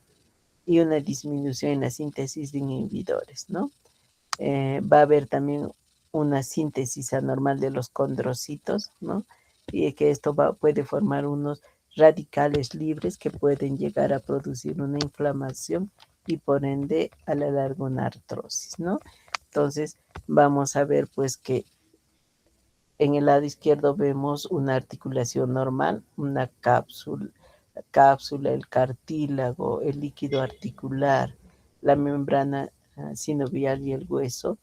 y una disminución en la síntesis de inhibidores, ¿no? Va a haber también una síntesis anormal de los condrocitos, ¿no? Y que esto puede formar unos radicales libres que pueden llegar a producir una inflamación y por ende a la larga una artrosis, ¿no? Entonces vamos a ver pues que en el lado izquierdo vemos una articulación normal, una cápsula, el cartílago, el líquido articular, la membrana sinovial y el hueso,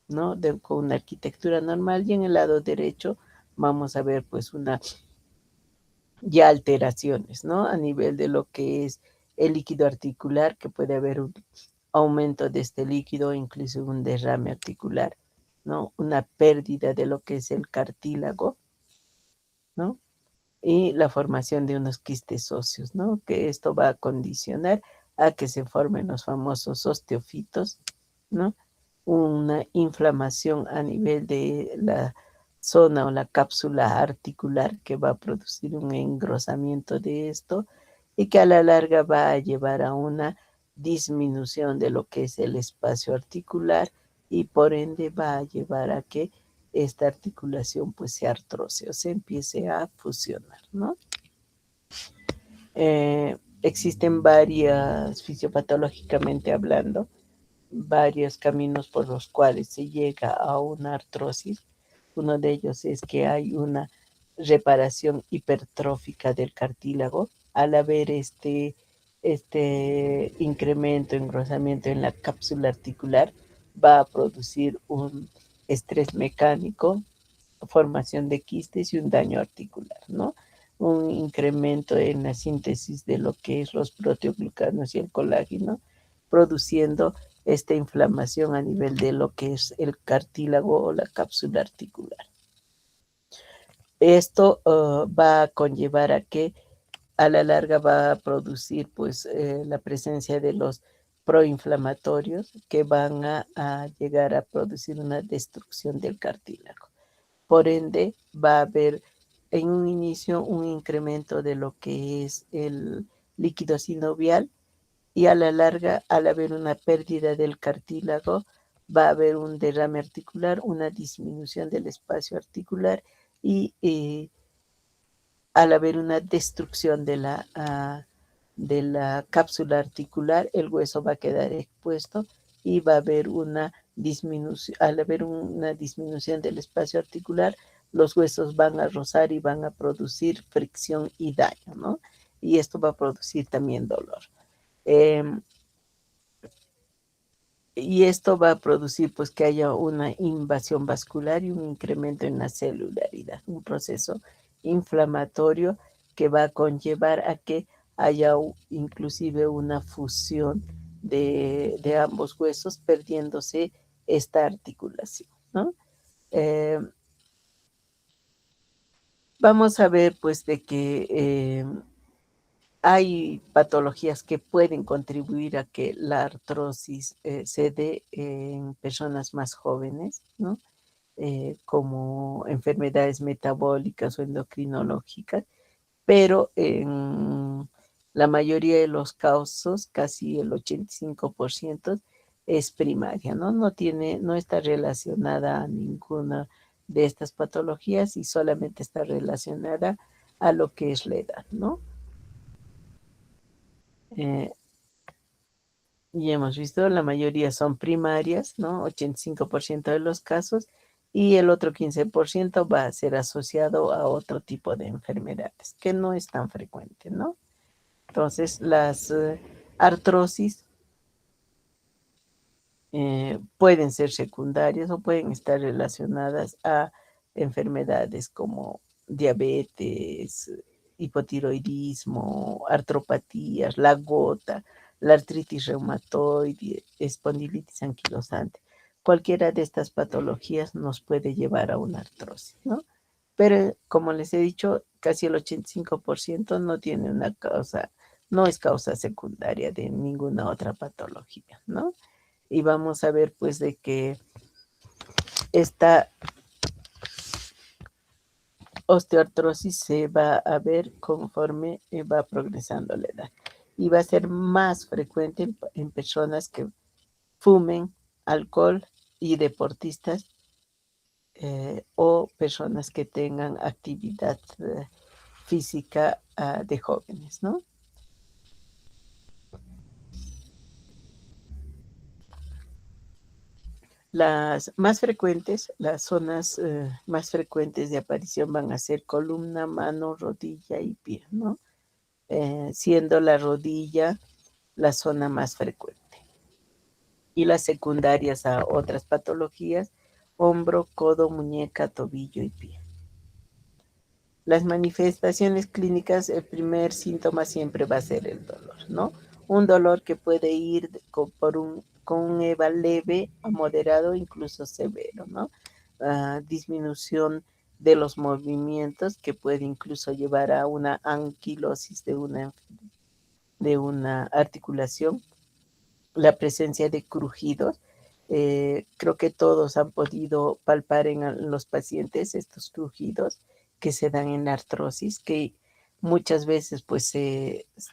¿no? Con una arquitectura normal, y en el lado derecho vamos a ver pues una ya alteraciones, ¿no? A nivel de lo que es el líquido articular, que puede haber un aumento de este líquido, incluso un derrame articular, ¿no? Una pérdida de lo que es el cartílago, ¿no? Y la formación de unos quistes óseos, ¿no? Que esto va a condicionar a que se formen los famosos osteofitos, ¿no? Una inflamación a nivel de la zona o la cápsula articular que va a producir un engrosamiento de esto y que a la larga va a llevar a una disminución de lo que es el espacio articular y por ende va a llevar a que esta articulación pues se artrose o se empiece a fusionar, ¿no? Existen varias, fisiopatológicamente hablando, varios caminos por los cuales se llega a una artrosis. Uno de ellos es que hay una reparación hipertrófica del cartílago. Al haber este incremento, engrosamiento en la cápsula articular, va a producir un estrés mecánico, formación de quistes y un daño articular, ¿no? Un incremento en la síntesis de lo que es los proteoglucanos y el colágeno, produciendo esta inflamación a nivel de lo que es el cartílago o la cápsula articular. Esto va a conllevar a que a la larga va a producir pues la presencia de los proinflamatorios que van a llegar a producir una destrucción del cartílago. Por ende, va a haber en un inicio un incremento de lo que es el líquido sinovial y a la larga, al haber una pérdida del cartílago, va a haber un derrame articular, una disminución del espacio articular y al haber una destrucción de la cápsula articular, el hueso va a quedar expuesto y va a haber una disminución. Al haber una disminución del espacio articular, los huesos van a rozar y van a producir fricción y daño, ¿no? Y esto va a producir también dolor. Y esto va a producir pues que haya una invasión vascular y un incremento en la celularidad, un proceso inflamatorio que va a conllevar a que haya inclusive una fusión de ambos huesos, perdiéndose esta articulación, ¿no? Vamos a ver pues de que hay patologías que pueden contribuir a que la artrosis se dé en personas más jóvenes, ¿no? Como enfermedades metabólicas o endocrinológicas, pero en la mayoría de los casos, casi el 85%, es primaria, ¿no? No está relacionada a ninguna de estas patologías y solamente está relacionada a lo que es la edad, ¿no? Eh, y hemos visto, la mayoría son primarias, ¿no? 85% de los casos, y el otro 15% va a ser asociado a otro tipo de enfermedades, que no es tan frecuente, ¿no? Entonces, las artrosis pueden ser secundarias o pueden estar relacionadas a enfermedades como diabetes, hipotiroidismo, artropatías, la gota, la artritis reumatoide, espondilitis anquilosante. Cualquiera de estas patologías nos puede llevar a una artrosis, ¿no? Pero como les he dicho, casi el 85% no tiene una causa, no es causa secundaria de ninguna otra patología, ¿no? Y vamos a ver pues de que esta osteoartrosis se va a ver conforme va progresando la edad y va a ser más frecuente en personas que fumen alcohol y deportistas o personas que tengan actividad física de jóvenes, ¿no? Las zonas más frecuentes de aparición van a ser columna, mano, rodilla y pie, ¿no? Siendo la rodilla la zona más frecuente. Y las secundarias a otras patologías, hombro, codo, muñeca, tobillo y pie. Las manifestaciones clínicas, el primer síntoma siempre va a ser el dolor, ¿no? Un dolor que puede ir con un EVA leve a moderado, incluso severo, ¿no? Disminución de los movimientos que puede incluso llevar a una anquilosis de una articulación, la presencia de crujidos. Creo que todos han podido palpar en los pacientes estos crujidos que se dan en la artrosis, que muchas veces pues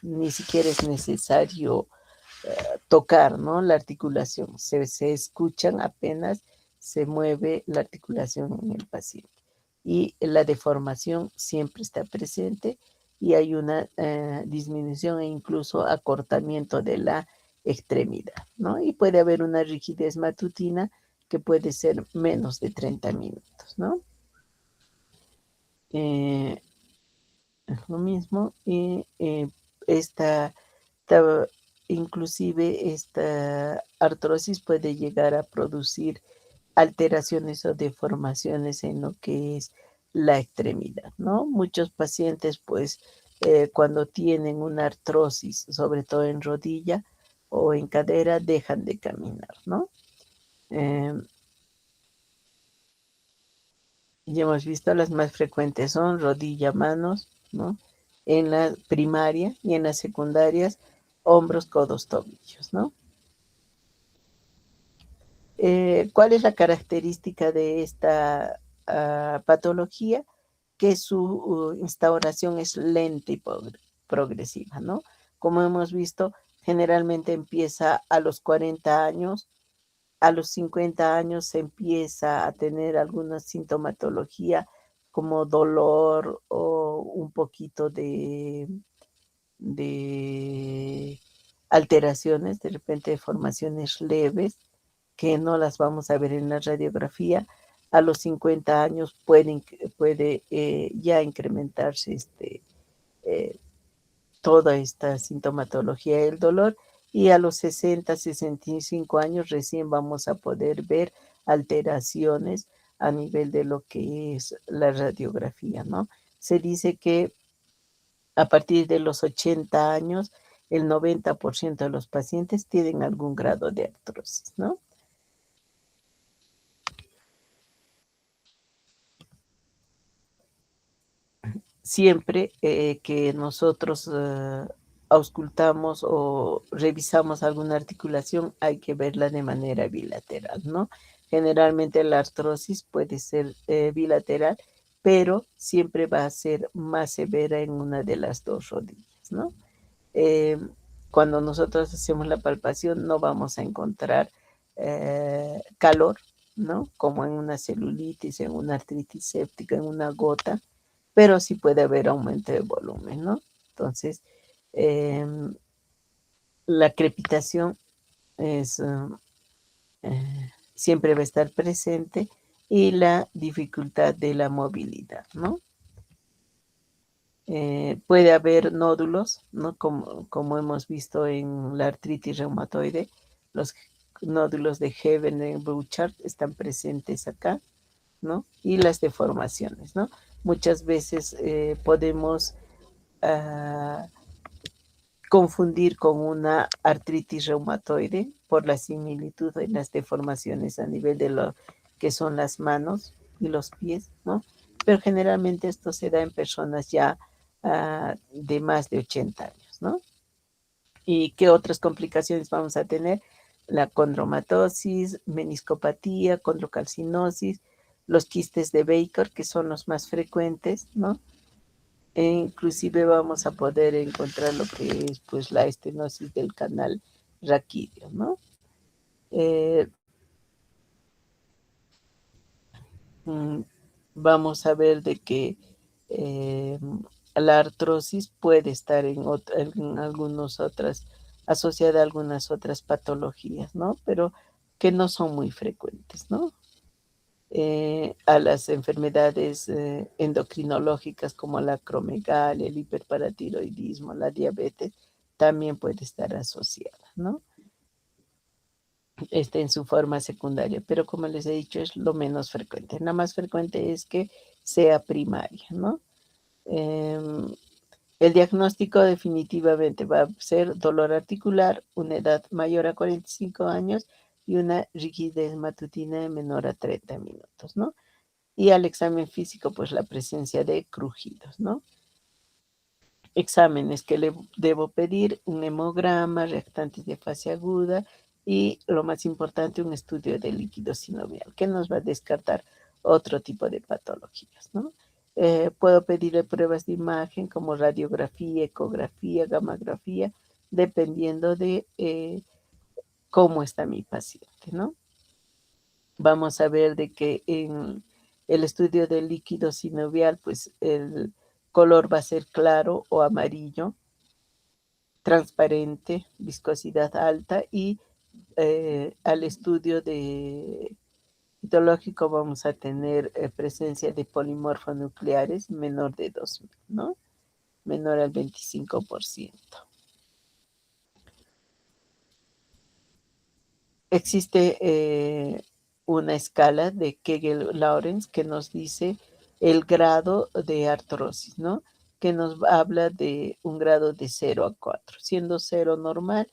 ni siquiera es necesario tocar, ¿no? La articulación, se escuchan apenas se mueve la articulación en el paciente. Y la deformación siempre está presente y hay una disminución e incluso acortamiento de la extremidad, ¿no? Y puede haber una rigidez matutina que puede ser menos de 30 minutos, ¿no? Es lo mismo y esta, esta, inclusive esta artrosis puede llegar a producir alteraciones o deformaciones en lo que es la extremidad, ¿no? Muchos pacientes, pues, cuando tienen una artrosis, sobre todo en rodilla o en cadera, dejan de caminar, ¿no? Eh, ya hemos visto las más frecuentes son rodilla, manos, ¿no? En la primaria y en las secundarias, hombros, codos, tobillos, ¿no? ¿Cuál es la característica de esta patología? Que su instauración es lenta y progresiva, ¿no? Como hemos visto, generalmente empieza a los 40 años, a los 50 años se empieza a tener alguna sintomatología como dolor o un poquito de alteraciones, de repente deformaciones leves, que no las vamos a ver en la radiografía. A los 50 años puede ya incrementarse eh, toda esta sintomatología del dolor y a los 65 años recién vamos a poder ver alteraciones a nivel de lo que es la radiografía, ¿no? Se dice que a partir de los 80 años, el 90% de los pacientes tienen algún grado de artrosis, ¿no? Siempre que nosotros auscultamos o revisamos alguna articulación, hay que verla de manera bilateral, ¿no? Generalmente la artrosis puede ser bilateral, pero siempre va a ser más severa en una de las dos rodillas, ¿no? Eh, Cuando nosotros hacemos la palpación no vamos a encontrar calor, ¿no? Como en una celulitis, en una artritis séptica, en una gota, pero sí puede haber aumento de volumen, ¿no? Entonces, eh, la crepitación es, siempre va a estar presente y la dificultad de la movilidad, ¿no? Puede haber nódulos, ¿no? Como hemos visto en la artritis reumatoide, los nódulos de Heaven-Bouchard están presentes acá, ¿no? Y las deformaciones, ¿no? Muchas veces podemos uh, confundir con una artritis reumatoide por la similitud en las deformaciones a nivel de lo que son las manos y los pies, ¿no? Pero generalmente esto se da en personas ya de más de 80 años, ¿no? ¿Y qué otras complicaciones vamos a tener? La condromatosis, meniscopatía, condrocalcinosis, los quistes de Baker, que son los más frecuentes, ¿no? E inclusive vamos a poder encontrar lo que es pues la estenosis del canal raquídeo, ¿no? Eh, Vamos a ver de que eh, la artrosis puede estar en algunas otras, asociada a algunas otras patologías, ¿no? Pero que no son muy frecuentes, ¿no? A las enfermedades endocrinológicas como la acromegalia, el hiperparatiroidismo, la diabetes, también puede estar asociada, ¿no? En su forma secundaria, pero como les he dicho, es lo menos frecuente. La más frecuente es que sea primaria, ¿no? Eh, el diagnóstico definitivamente va a ser dolor articular, una edad mayor a 45 años y una rigidez matutina de menor a 30 minutos, ¿no? Y al examen físico, pues la presencia de crujidos, ¿no? Exámenes que le debo pedir, un hemograma, reactantes de fase aguda y, lo más importante, un estudio de líquido sinovial, que nos va a descartar otro tipo de patologías, ¿no? Puedo pedirle pruebas de imagen como radiografía, ecografía, gamografía, dependiendo de cómo está mi paciente, ¿no? Vamos a ver de que en el estudio del líquido sinovial, pues el color va a ser claro o amarillo, transparente, viscosidad alta y al estudio de histológico vamos a tener presencia de polimorfonucleares menor de 2000, ¿no? Menor al 25%. Existe una escala de Kegel-Lawrence que nos dice el grado de artrosis, ¿no? Que nos habla de un grado de 0 a 4, siendo 0 normal,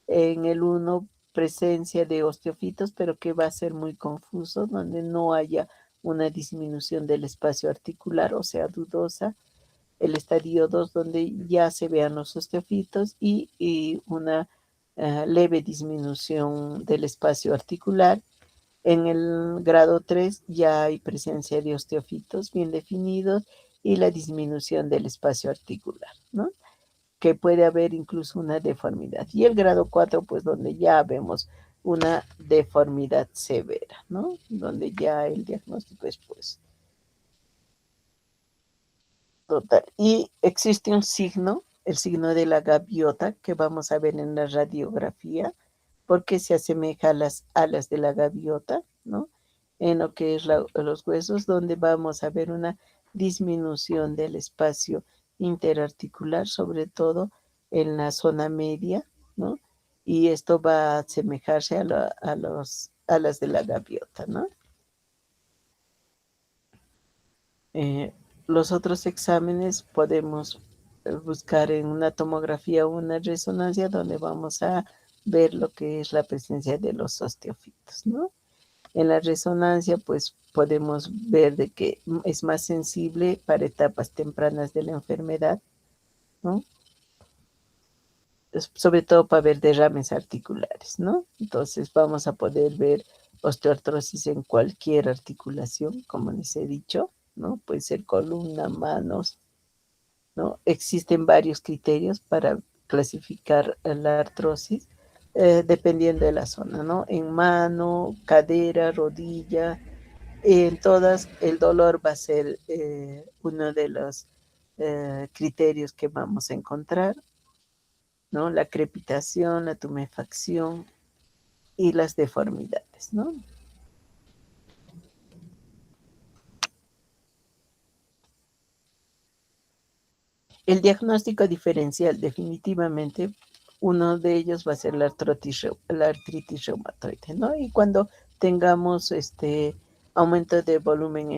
en el 1 presencia de osteofitos, pero que va a ser muy confuso, donde no haya una disminución del espacio articular, o sea, dudosa. El estadio 2, donde ya se vean los osteofitos y una leve disminución del espacio articular. En el grado 3 ya hay presencia de osteofitos bien definidos y la disminución del espacio articular, ¿no? Que puede haber incluso una deformidad. Y el grado 4, pues donde ya vemos una deformidad severa, ¿no? Donde ya el diagnóstico es pues total. Y existe un signo, el signo de la gaviota, que vamos a ver en la radiografía, porque se asemeja a las alas de la gaviota, ¿no? En lo que es los huesos, donde vamos a ver una disminución del espacio interarticular, sobre todo en la zona media, ¿no? Y esto va a asemejarse a los alas de la gaviota, ¿no? Eh, los otros exámenes podemos buscar en una tomografía o una resonancia donde vamos a ver lo que es la presencia de los osteofitos, ¿no? En la resonancia, pues podemos ver de que es más sensible para etapas tempranas de la enfermedad, ¿no? Sobre todo para ver derrames articulares, ¿no? Entonces vamos a poder ver osteoartrosis en cualquier articulación, como les he dicho, ¿no? Puede ser columna, manos, ¿no? Existen varios criterios para clasificar la artrosis, dependiendo de la zona, ¿no? En mano, cadera, rodilla, en todas el dolor va a ser uno de los criterios que vamos a encontrar, ¿no? La crepitación, la tumefacción y las deformidades, ¿no? El diagnóstico diferencial, definitivamente, uno de ellos va a ser la artritis reumatoide, ¿no? Y cuando tengamos este aumento de volumen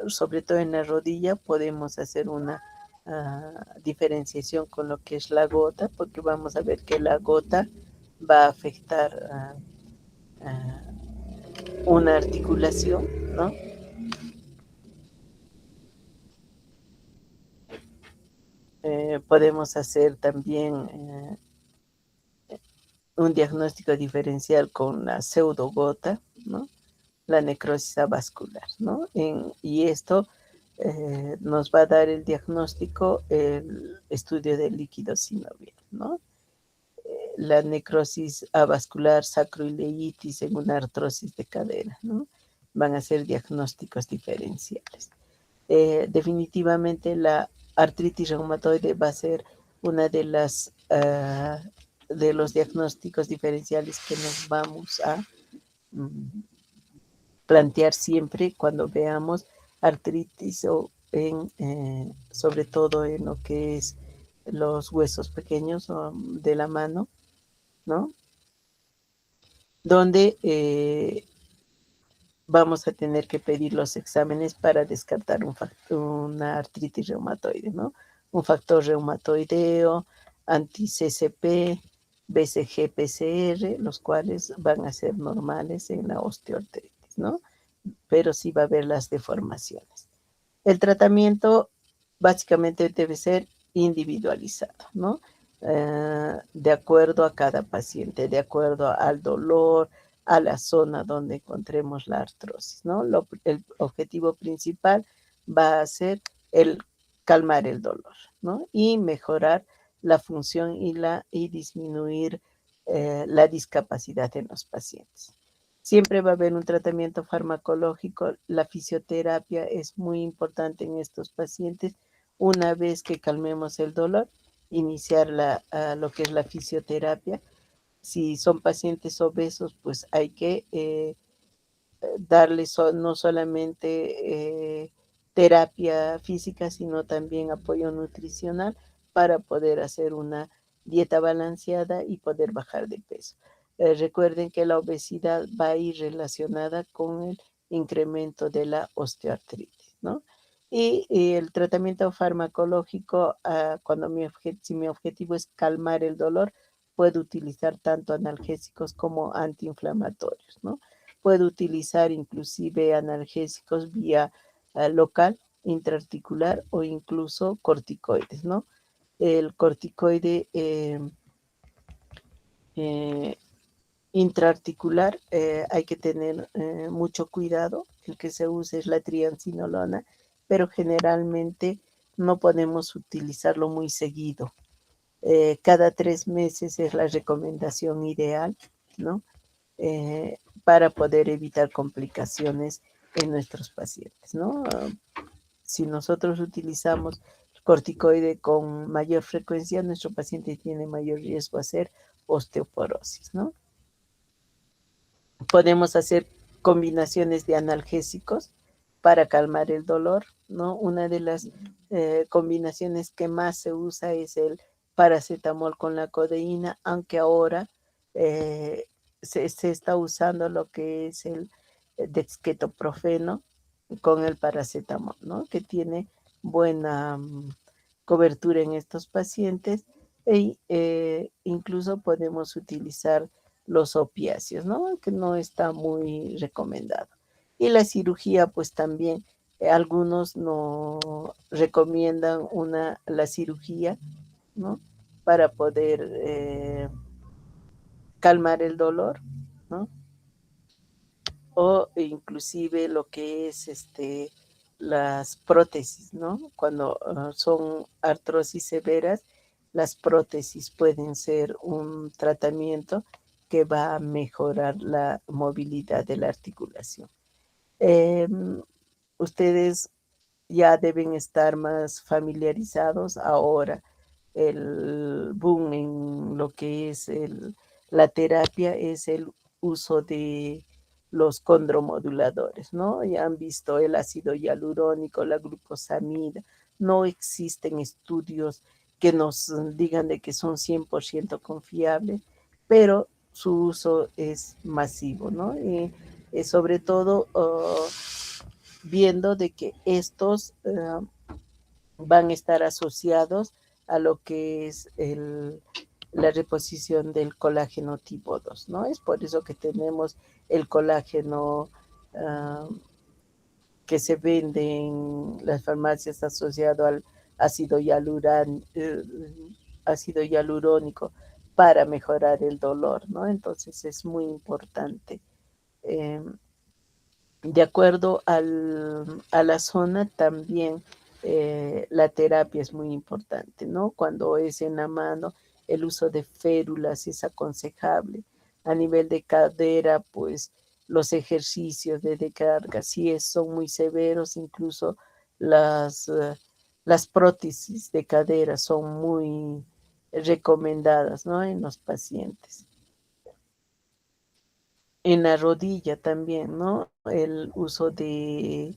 sobre todo en la rodilla, podemos hacer una diferenciación con lo que es la gota, porque vamos a ver que la gota va a afectar una articulación, ¿no? Podemos hacer también un diagnóstico diferencial con la pseudogota, ¿no? La necrosis avascular, ¿no? Y esto nos va a dar el diagnóstico, el estudio del líquido sinovial, ¿no? La necrosis avascular, sacroileitis en una artrosis de cadera, ¿no? Van a ser diagnósticos diferenciales. Definitivamente la artritis reumatoide va a ser una de las de los diagnósticos diferenciales que nos vamos a plantear siempre cuando veamos artritis o sobre todo en lo que es los huesos pequeños de la mano, ¿no? Donde vamos a tener que pedir los exámenes para descartar una artritis reumatoide, ¿no? Un factor reumatoideo, anti-CCP, BCG-PCR, los cuales van a ser normales en la osteoartritis, ¿no? Pero sí va a haber las deformaciones. El tratamiento básicamente debe ser individualizado, ¿no? De acuerdo a cada paciente, de acuerdo al dolor, a la zona donde encontremos la artrosis, ¿no? El objetivo principal va a ser el calmar el dolor, ¿no? Y mejorar la función y disminuir la discapacidad en los pacientes. Siempre va a haber un tratamiento farmacológico. La fisioterapia es muy importante en estos pacientes una vez que calmemos el dolor iniciar lo que es la fisioterapia. Si son pacientes obesos, pues hay que darles no solamente terapia física, sino también apoyo nutricional para poder hacer una dieta balanceada y poder bajar de peso. Recuerden que la obesidad va a ir relacionada con el incremento de la osteoartritis, ¿no? Y el tratamiento farmacológico, cuando si mi objetivo es calmar el dolor, puedo utilizar tanto analgésicos como antiinflamatorios, ¿no? Puedo utilizar inclusive analgésicos vía local, intraarticular o incluso corticoides, ¿no? El corticoide eh, intraarticular hay que tener mucho cuidado. El que se usa es la triancinolona, pero generalmente no podemos utilizarlo muy seguido. Cada 3 meses es la recomendación ideal, ¿no? Para poder evitar complicaciones en nuestros pacientes, ¿no? Si nosotros utilizamos corticoide con mayor frecuencia, nuestro paciente tiene mayor riesgo a hacer osteoporosis, ¿no? Podemos hacer combinaciones de analgésicos para calmar el dolor, ¿no? Una de las combinaciones que más se usa es el paracetamol con la codeína, aunque ahora eh, se está usando lo que es el dexketoprofeno con el paracetamol, ¿no? Que tiene buena cobertura en estos pacientes e incluso podemos utilizar los opiáceos, ¿no? Que no está muy recomendado. Y la cirugía, pues también algunos no recomiendan la cirugía, ¿no? Para poder calmar el dolor, ¿no? O inclusive lo que es las prótesis, ¿no? Cuando son artrosis severas, las prótesis pueden ser un tratamiento que va a mejorar la movilidad de la articulación. Eh, Ustedes ya deben estar más familiarizados ahora. El boom en lo que es la terapia es el uso de los condromoduladores, ¿no? Ya han visto el ácido hialurónico, la glucosamida. No existen estudios que nos digan de que son 100% confiables, pero su uso es masivo, ¿no? Sobre todo viendo de que estos van a estar asociados a lo que es la reposición del colágeno tipo 2, ¿no? Es por eso que tenemos el colágeno que se vende en las farmacias asociado al ácido, ácido hialurónico para mejorar el dolor, ¿no? Entonces es muy importante. Eh, de acuerdo a la zona también la terapia es muy importante, ¿no? Cuando es en la mano, el uso de férulas es aconsejable. A nivel de cadera, pues los ejercicios de descarga, son muy severos, incluso las, uh, las prótesis de cadera son muy recomendadas, ¿no? En los pacientes. En la rodilla también, ¿no? El uso de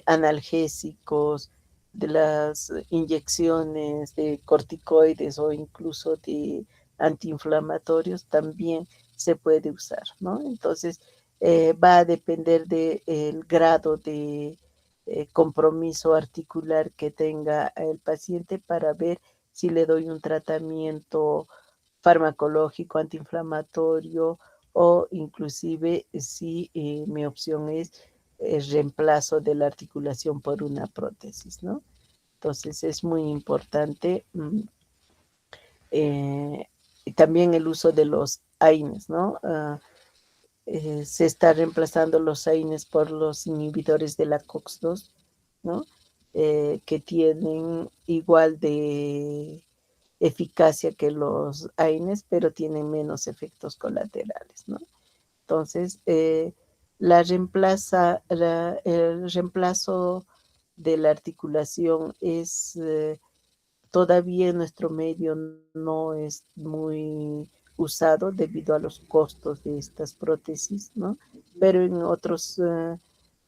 analgésicos, de las inyecciones de corticoides o incluso de antiinflamatorios también se puede usar, ¿no? Entonces, va a depender del grado de compromiso articular que tenga el paciente para ver si le doy un tratamiento farmacológico, antiinflamatorio o inclusive si mi opción es el reemplazo de la articulación por una prótesis, ¿no? Entonces es muy importante eh, también el uso de los AINES, ¿no? Se está reemplazando los AINES por los inhibidores de la COX-2, ¿no? Que tienen igual de eficacia que los AINES, pero tienen menos efectos colaterales, ¿no? Entonces, el reemplazo de la articulación es todavía en nuestro medio no es muy usado debido a los costos de estas prótesis, ¿no? Pero en otros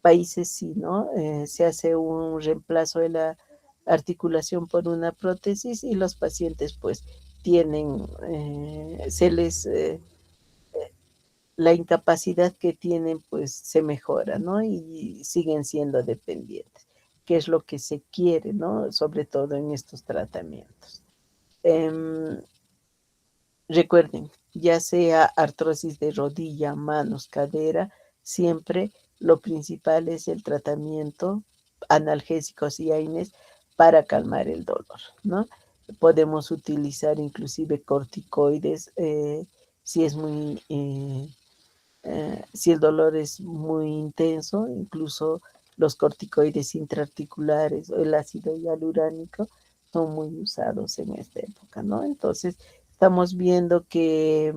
países sí, ¿no? Se hace un reemplazo de la articulación por una prótesis y los pacientes pues tienen, la incapacidad que tienen pues se mejora, ¿no? Y siguen siendo dependientes, que es lo que se quiere, ¿no? Sobre todo en estos tratamientos. Recuerden, ya sea artrosis de rodilla, manos, cadera, siempre lo principal es el tratamiento analgésicos y AINES para calmar el dolor, ¿no? Podemos utilizar inclusive corticoides si es muy si el dolor es muy intenso, incluso los corticoides intraarticulares o el ácido hialurónico son muy usados en esta época, ¿no? Entonces, estamos viendo que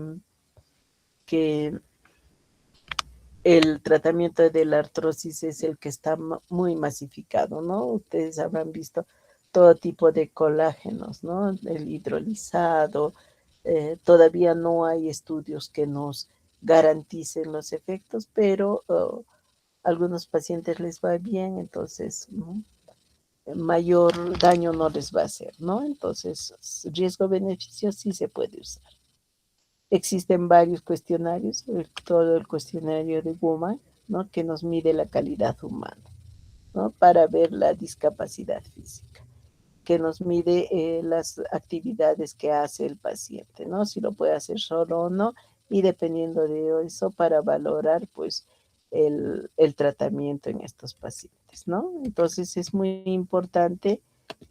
el tratamiento de la artrosis es el que está muy masificado, ¿no? Ustedes habrán visto todo tipo de colágenos, ¿no? El hidrolizado, todavía no hay estudios que nos garanticen los efectos, pero a algunos pacientes les va bien, entonces, ¿no? Mayor daño no les va a hacer, ¿no? Entonces, riesgo-beneficio sí se puede usar. Existen varios cuestionarios, todo el cuestionario de Woman, ¿no? Que nos mide la calidad humana, ¿no? Para ver la discapacidad física, que nos mide las actividades que hace el paciente, ¿no? Si lo puede hacer solo o no, y dependiendo de eso, para valorar, pues, el tratamiento en estos pacientes, ¿no? Entonces, es muy importante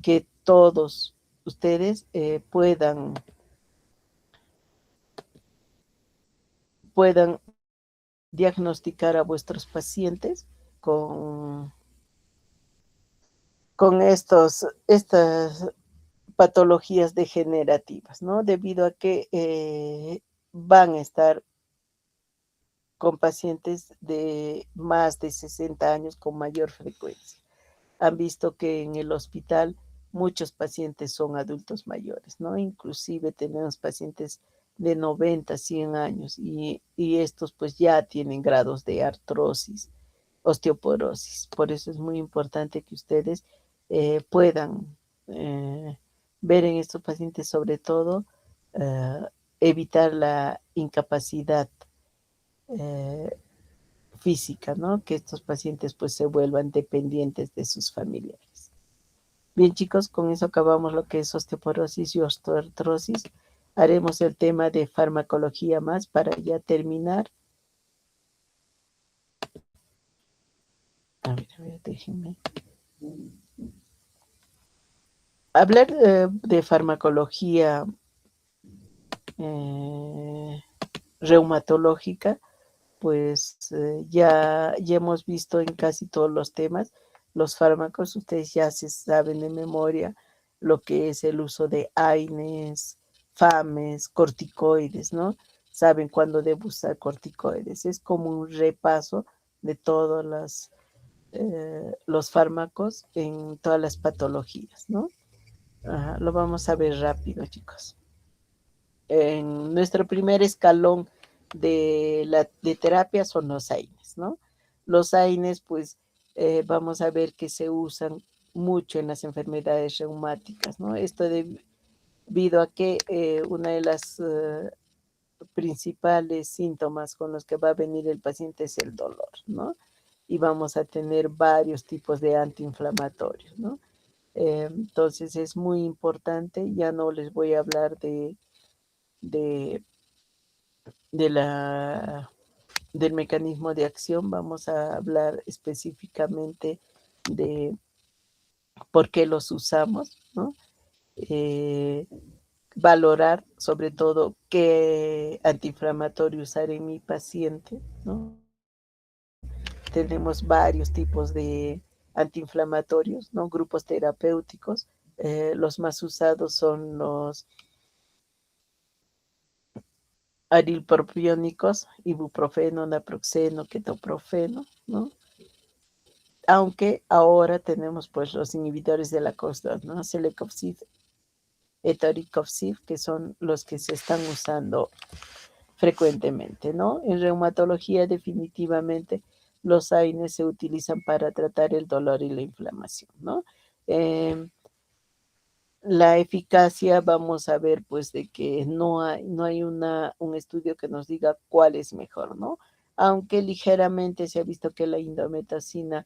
que todos ustedes puedan diagnosticar a vuestros pacientes con, con estas patologías degenerativas, ¿no? Debido a que van a estar con pacientes de más de 60 años con mayor frecuencia. Han visto que en el hospital muchos pacientes son adultos mayores, ¿no? Inclusive tenemos pacientes de 90, 100 años y estos pues ya tienen grados de artrosis, osteoporosis. Por eso es muy importante que ustedes puedan ver en estos pacientes sobre todo eh, evitar la incapacidad eh, física, ¿no? Que estos pacientes pues se vuelvan dependientes de sus familiares. Bien, chicos, con eso acabamos lo que es osteoporosis y osteoartrosis. Haremos el tema de farmacología más para ya terminar. A ver, déjenme. Hablar de farmacología eh, reumatológica, pues ya hemos visto en casi todos los temas los fármacos, ustedes ya se saben de memoria lo que es el uso de AINES, FAMES, corticoides, ¿no? Saben cuándo debo usar corticoides. Es como un repaso de todos los fármacos en todas las patologías, ¿no? Lo vamos a ver rápido, chicos. En nuestro primer escalón de terapia son los AINES, ¿no? Los AINES, pues, vamos a ver que se usan mucho en las enfermedades reumáticas, ¿no? Esto debido a que una de las principales síntomas con los que va a venir el paciente es el dolor, ¿no? Y vamos a tener varios tipos de antiinflamatorios, ¿no? Entonces es muy importante, ya no les voy a hablar de, de la, del mecanismo de acción, vamos a hablar específicamente de por qué los usamos, ¿no? Eh, valorar sobre todo qué antiinflamatorio usar en mi paciente, ¿no? Tenemos varios tipos de antiinflamatorios, ¿no? Grupos terapéuticos. Los más usados son los arilpropiónicos, ibuprofeno, naproxeno, ketoprofeno, ¿no? Aunque ahora tenemos pues los inhibidores de la costa, ¿no? Celecoxib etoricoxib, que son los que se están usando frecuentemente, ¿no? En reumatología definitivamente los AINES se utilizan para tratar el dolor y la inflamación, ¿no? Eh, la eficacia, vamos a ver, pues, de que no hay un estudio que nos diga cuál es mejor, ¿no? Aunque ligeramente se ha visto que la indometacina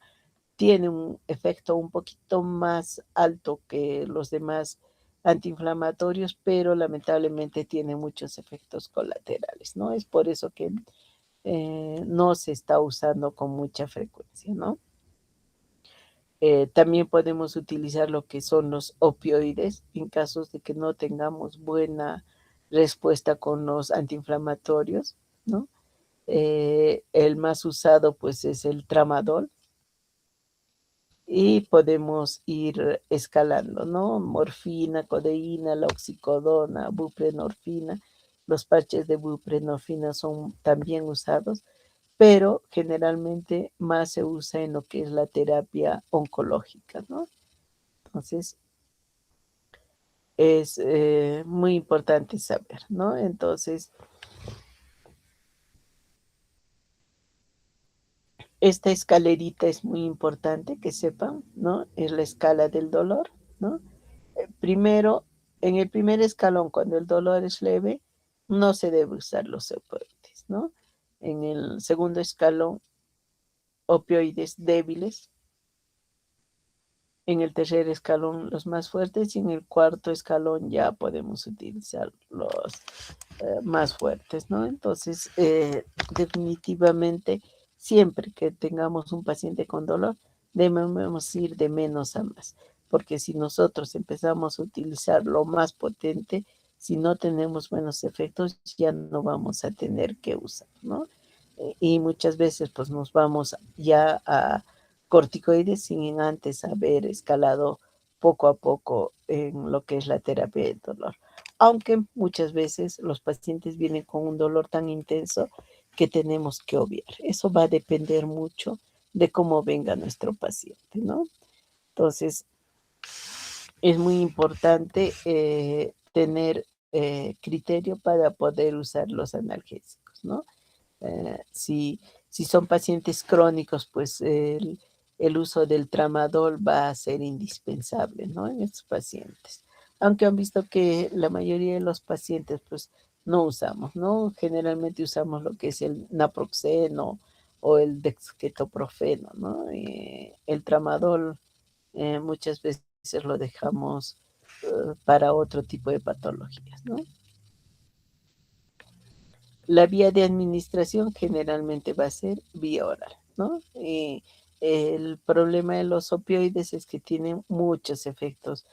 tiene un efecto un poquito más alto que los demás antiinflamatorios, pero lamentablemente tiene muchos efectos colaterales, ¿no? Es por eso que no se está usando con mucha frecuencia, ¿no? También podemos utilizar lo que son los opioides en casos de que no tengamos buena respuesta con los antiinflamatorios, ¿no? El más usado pues es el tramadol y podemos ir escalando, ¿no? Morfina, codeína, la oxicodona, buprenorfina. Los parches de buprenorfina son también usados, pero generalmente más se usa en lo que es la terapia oncológica, ¿no? Entonces, es muy importante saber, ¿no? Entonces, esta escalerita es muy importante que sepan, ¿no? Es la escala del dolor, ¿no? Primero, en el primer escalón, cuando el dolor es leve, no se debe usar los opioides, ¿no? En el segundo escalón, opioides débiles. En el tercer escalón, los más fuertes. Y en el cuarto escalón ya podemos utilizar los más fuertes, ¿no? Entonces, definitivamente, siempre que tengamos un paciente con dolor, debemos ir de menos a más, porque si nosotros empezamos a utilizar lo más potente, si no tenemos buenos efectos, ya no vamos a tener que usar, ¿no? Y muchas veces, pues, nos vamos ya a corticoides sin antes haber escalado poco a poco en lo que es la terapia del dolor, aunque muchas veces los pacientes vienen con un dolor tan intenso que tenemos que obviar. Eso va a depender mucho de cómo venga nuestro paciente, ¿no? Entonces, es muy importante tener criterio para poder usar los analgésicos, ¿no? Si son pacientes crónicos, pues el uso del tramadol va a ser indispensable, ¿no? En estos pacientes. Aunque han visto que la mayoría de los pacientes, pues no usamos, ¿no? Generalmente usamos lo que es el naproxeno o el dexketoprofeno, ¿no? El tramadol muchas veces lo dejamos para otro tipo de patologías, ¿no? La vía de administración generalmente va a ser vía oral, ¿no? El problema de los opioides es que tienen muchos efectos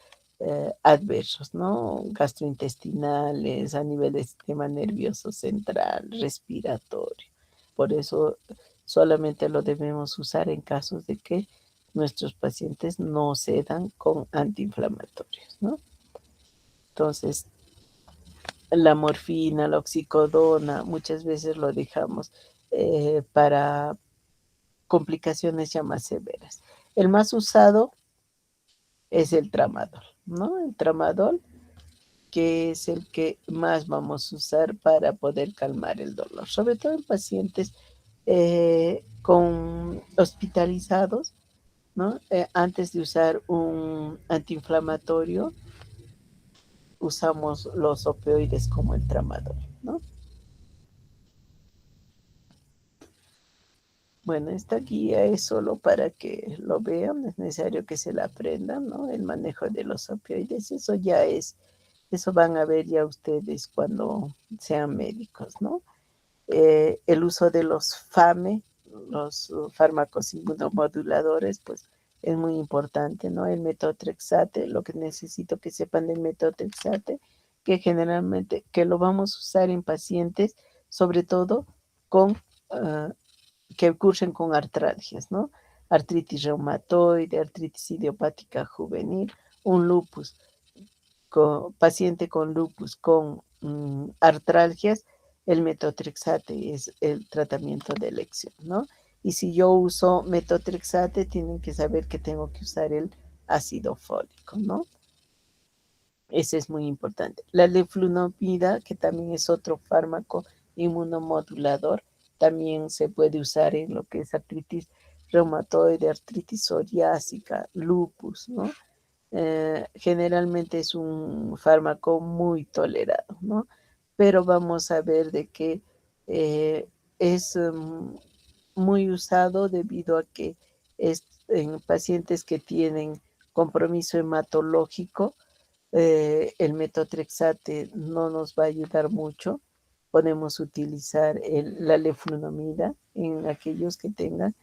adversos, ¿no? Gastrointestinales, a nivel del sistema nervioso central, respiratorio. Por eso solamente lo debemos usar en casos de que nuestros pacientes no cedan con antiinflamatorios, ¿no? Entonces, la morfina, la oxicodona, muchas veces lo dejamos para complicaciones ya más severas. El más usado es el tramadol, ¿no? El tramadol, que es el que más vamos a usar para poder calmar el dolor, sobre todo en pacientes con hospitalizados, ¿no? Antes de usar un antiinflamatorio, usamos los opioides como el tramadol, ¿no? Bueno, esta guía es solo para que lo vean, es necesario que se la aprendan, ¿no? El manejo de los opioides, eso van a ver ya ustedes cuando sean médicos, ¿no? El uso de los FAME, los fármacos inmunomoduladores, pues es muy importante, ¿no? El metotrexate, lo que necesito que sepan del metotrexate, que generalmente, que lo vamos a usar en pacientes, sobre todo con que cursen con artralgias, ¿no? Artritis reumatoide, artritis idiopática juvenil, un lupus, paciente con lupus con artralgias, el metotrexate es el tratamiento de elección, ¿no? Y si yo uso metotrexate, tienen que saber que tengo que usar el ácido fólico, ¿no? Ese es muy importante. La leflunomida, que también es otro fármaco inmunomodulador, también se puede usar en lo que es artritis reumatoide, artritis psoriásica, lupus, ¿no? Generalmente es un fármaco muy tolerado, ¿no? Pero vamos a ver de que es muy usado debido a que es en pacientes que tienen compromiso hematológico, el metotrexate no nos va a ayudar mucho. Podemos utilizar la leflunomida en aquellos que tengan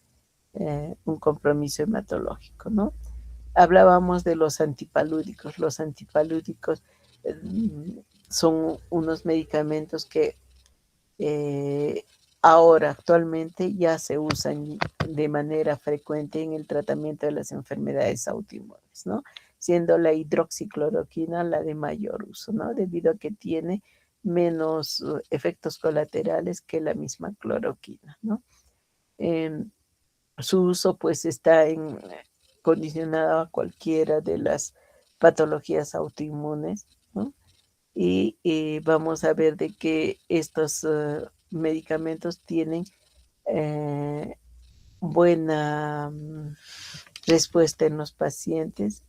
un compromiso hematológico, ¿no? Hablábamos de los antipalúdicos. Los antipalúdicos son unos medicamentos que eh, ahora actualmente ya se usan de manera frecuente en el tratamiento de las enfermedades autoinmunes, ¿no? Siendo la hidroxicloroquina la de mayor uso, ¿no? Debido a que tiene menos efectos colaterales que la misma cloroquina, ¿no? Eh, su uso pues está condicionado a cualquiera de las patologías autoinmunes, ¿no? Y vamos a ver de que estos medicamentos tienen eh, buena respuesta en los pacientes,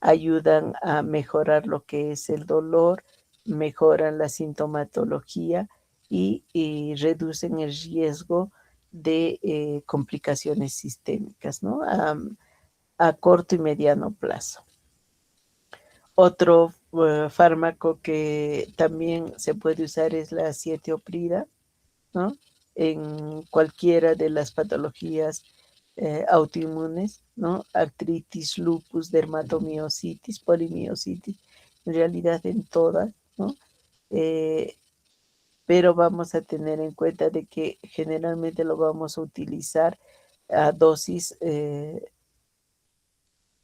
ayudan a mejorar lo que es el dolor, mejoran la sintomatología y reducen el riesgo de complicaciones sistémicas, ¿no? A corto y mediano plazo. Otro fármaco que también se puede usar es la acetioprida, ¿no? En cualquiera de las patologías autoinmunes, ¿no? Artritis, lupus, dermatomiositis, polimiositis, en realidad en todas, ¿no? Eh, pero vamos a tener en cuenta de que generalmente lo vamos a utilizar a dosis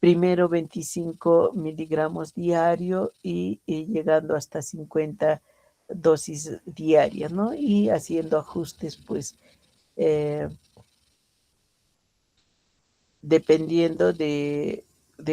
primero 25 miligramos diario y llegando hasta 50 dosis diarias, ¿no? Y haciendo ajustes, pues, eh, dependiendo